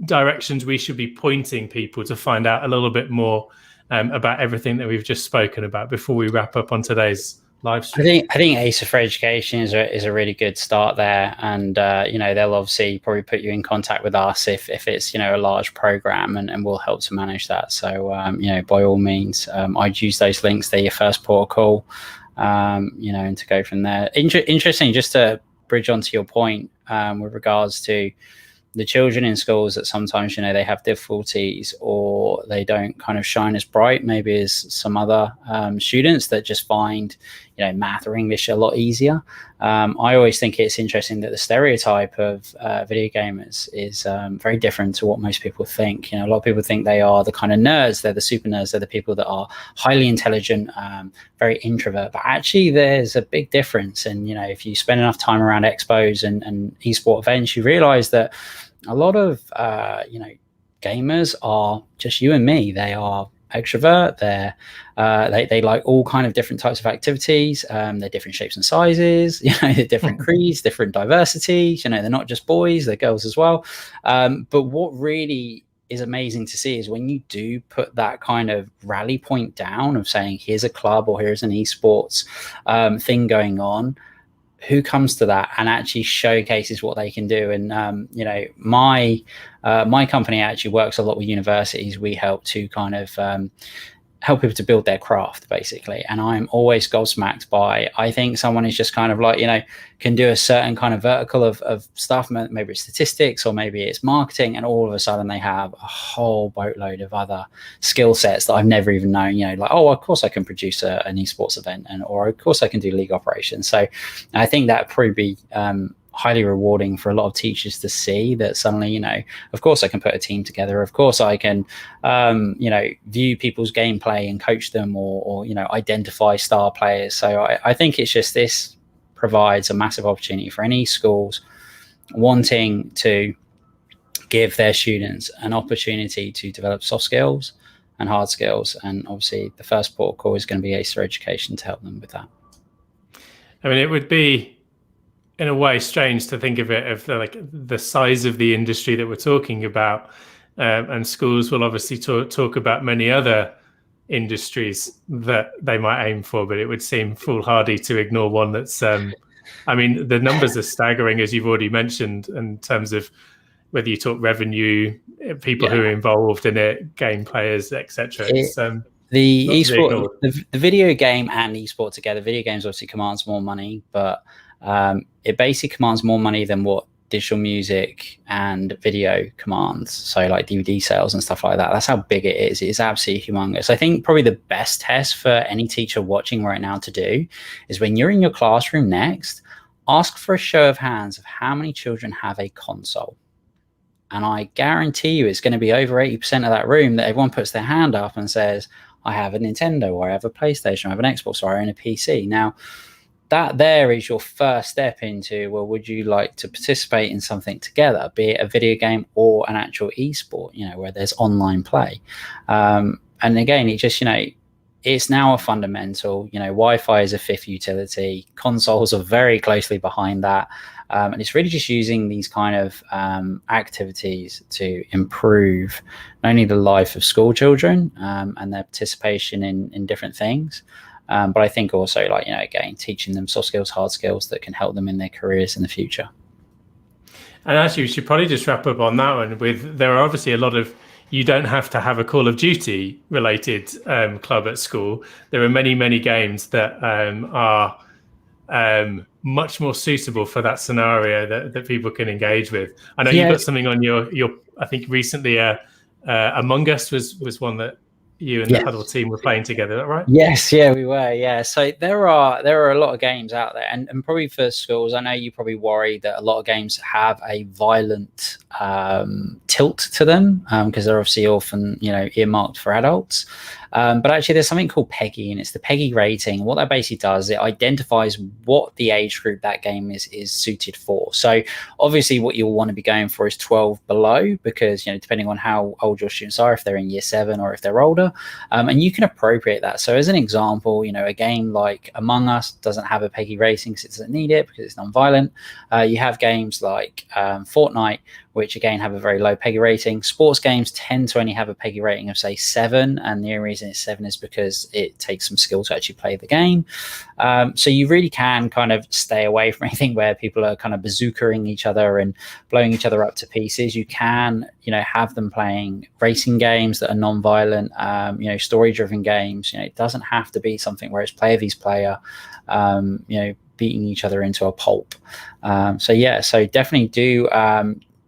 directions we should be pointing people to find out a little bit more about everything that we've just spoken about before we wrap up on today's live stream? I think ASA for Education is a really good start there, and they'll obviously probably put you in contact with us if it's a large program, and we'll help to manage that. So by all means, I'd use those links. They're your first port of call, and to go from there. Interesting, just to bridge onto your point with regards to the children in schools that sometimes, they have difficulties, or they don't kind of shine as bright, maybe as some other students that just find, math or English a lot easier. I always think it's interesting that the stereotype of video gamers is very different to what most people think. A lot of people think they are the kind of nerds, they're the super nerds, they're the people that are highly intelligent, very introvert. But actually, there's a big difference. And, if you spend enough time around expos and esport events, you realize that a lot of gamers are just you and me. They are extrovert. They like all kind of different types of activities. They're different shapes and sizes. They're different creeds, different diversities. They're not just boys; they're girls as well. But what really is amazing to see is when you do put that kind of rally point down of saying, "Here's a club" or "Here's an esports thing going on." Who comes to that and actually showcases what they can do? And my company actually works a lot with universities. We help to kind of help people to build their craft, basically. And I'm always gobsmacked by, I think someone is just kind of like, can do a certain kind of vertical of stuff, maybe it's statistics or maybe it's marketing, and all of a sudden they have a whole boatload of other skill sets that I've never even known, like, oh, of course I can produce an esports event, or of course I can do league operations. So I think that probably be highly rewarding for a lot of teachers to see that suddenly, of course I can put a team together. Of course I can, view people's gameplay and coach them, or identify star players. So I think it's just, this provides a massive opportunity for any schools wanting to give their students an opportunity to develop soft skills and hard skills. And obviously the first port of call is going to be ASA Education to help them with that. I mean, it would be, in a way, strange to think of it of the size of the industry that we're talking about, and schools will obviously talk about many other industries that they might aim for, but it would seem foolhardy to ignore one that's the numbers are staggering, as you've already mentioned, in terms of whether you talk revenue, people who are involved in it, game players, etc. The esport, the video game and esport together. Video games obviously commands more money, but it basically commands more money than what digital music and video commands, so like DVD sales and stuff like that. That's how big it is. It's absolutely humongous. I think probably the best test for any teacher watching right now to do is when you're in your classroom next, ask for a show of hands of how many children have a console. And I guarantee you it's going to be over 80% of that room that everyone puts their hand up and says, I have a Nintendo, or I have a PlayStation, or I have an Xbox, or I own a PC. Now, that there is your first step into, well, would you like to participate in something together, be it a video game or an actual esport, where there's online play. And again, it just, it's now a fundamental, Wi-Fi is a fifth utility, consoles are very closely behind that. And it's really just using these kind of activities to improve not only the life of school children and their participation in different things, but I think also, again, teaching them soft skills, hard skills that can help them in their careers in the future. And actually, we should probably just wrap up on that one there are obviously a lot of, you don't have to have a Call of Duty related club at school. There are many, many games that are much more suitable for that scenario that people can engage with. I know you've got something on your I think recently Among Us was one that you and the Huddle team were playing together, is that right? Yes, yeah, we were. Yeah, so there are a lot of games out there, and probably for schools, I know you probably worry that a lot of games have a violent tilt to them because they're obviously often earmarked for adults. But actually, there's something called PEGI, and it's the PEGI rating. What that basically does, it identifies what the age group that game is suited for. So obviously, what you'll want to be going for is 12 below, because depending on how old your students are, if they're in year 7 or if they're older, and you can appropriate that. So as an example, a game like Among Us doesn't have a PEGI rating because it doesn't need it because it's non-violent. You have games like Fortnite, which again have a very low PEGI rating. Sports games tend to only have a PEGI rating of say 7, and the only reason it's 7 is because it takes some skill to actually play the game. So you really can kind of stay away from anything where people are kind of bazookaing each other and blowing each other up to pieces. You can, have them playing racing games that are non-violent, story-driven games. It doesn't have to be something where it's player vs player, beating each other into a pulp. So definitely do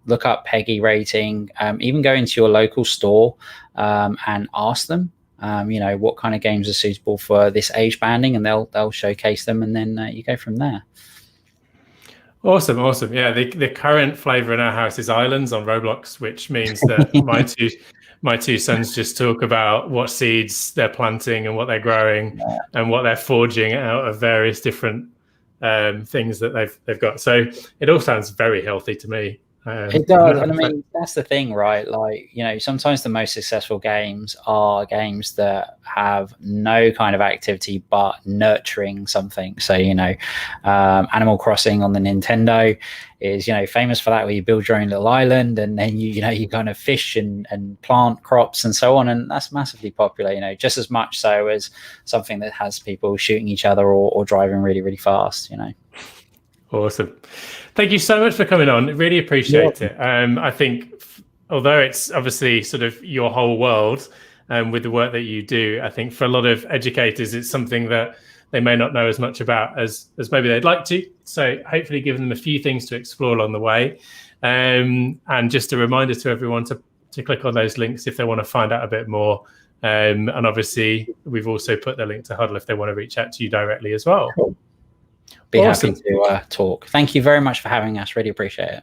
look up PEGI rating, even go into your local store and ask them, what kind of games are suitable for this age banding, and they'll showcase them, and then you go from there. Awesome. Yeah, the current flavor in our house is islands on Roblox, which means that my two sons just talk about what seeds they're planting and what they're growing and what they're forging out of various different things that they've got. So it all sounds very healthy to me. It does, and I mean that's the thing, right? Like, sometimes the most successful games are games that have no kind of activity but nurturing something. So Animal Crossing on the Nintendo is famous for that, where you build your own little island and then you kind of fish and plant crops and so on, and that's massively popular. Just as much so as something that has people shooting each other or driving really, really fast. Awesome. Thank you so much for coming on. Really appreciate it. I think although it's obviously sort of your whole world with the work that you do, I think for a lot of educators, it's something that they may not know as much about as maybe they'd like to. So hopefully giving them a few things to explore along the way. And just a reminder to everyone to click on those links if they want to find out a bit more. And obviously, we've also put the link to Huddle if they want to reach out to you directly as well. Cool. Be awesome. Happy to talk. Thank you very much for having us. Really appreciate it.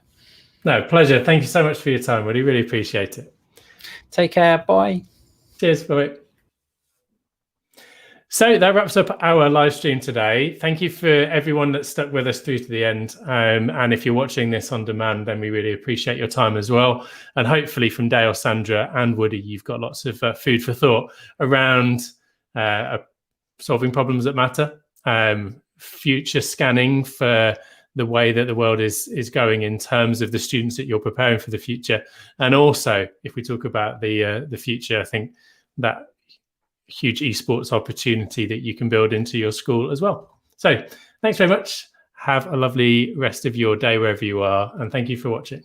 No, pleasure. Thank you so much for your time. Really appreciate it. Take care. Bye. Cheers. Bye. So that wraps up our live stream today. Thank you for everyone that stuck with us through to the end. And if you're watching this on demand, then we really appreciate your time as well. And hopefully from Dale, Sandra and Woody, you've got lots of food for thought around solving problems that matter, future scanning for the way that the world is going in terms of the students that you're preparing for the future. And also, if we talk about the future, I think that huge esports opportunity that you can build into your school as well. So thanks very much. Have a lovely rest of your day wherever you are. And thank you for watching.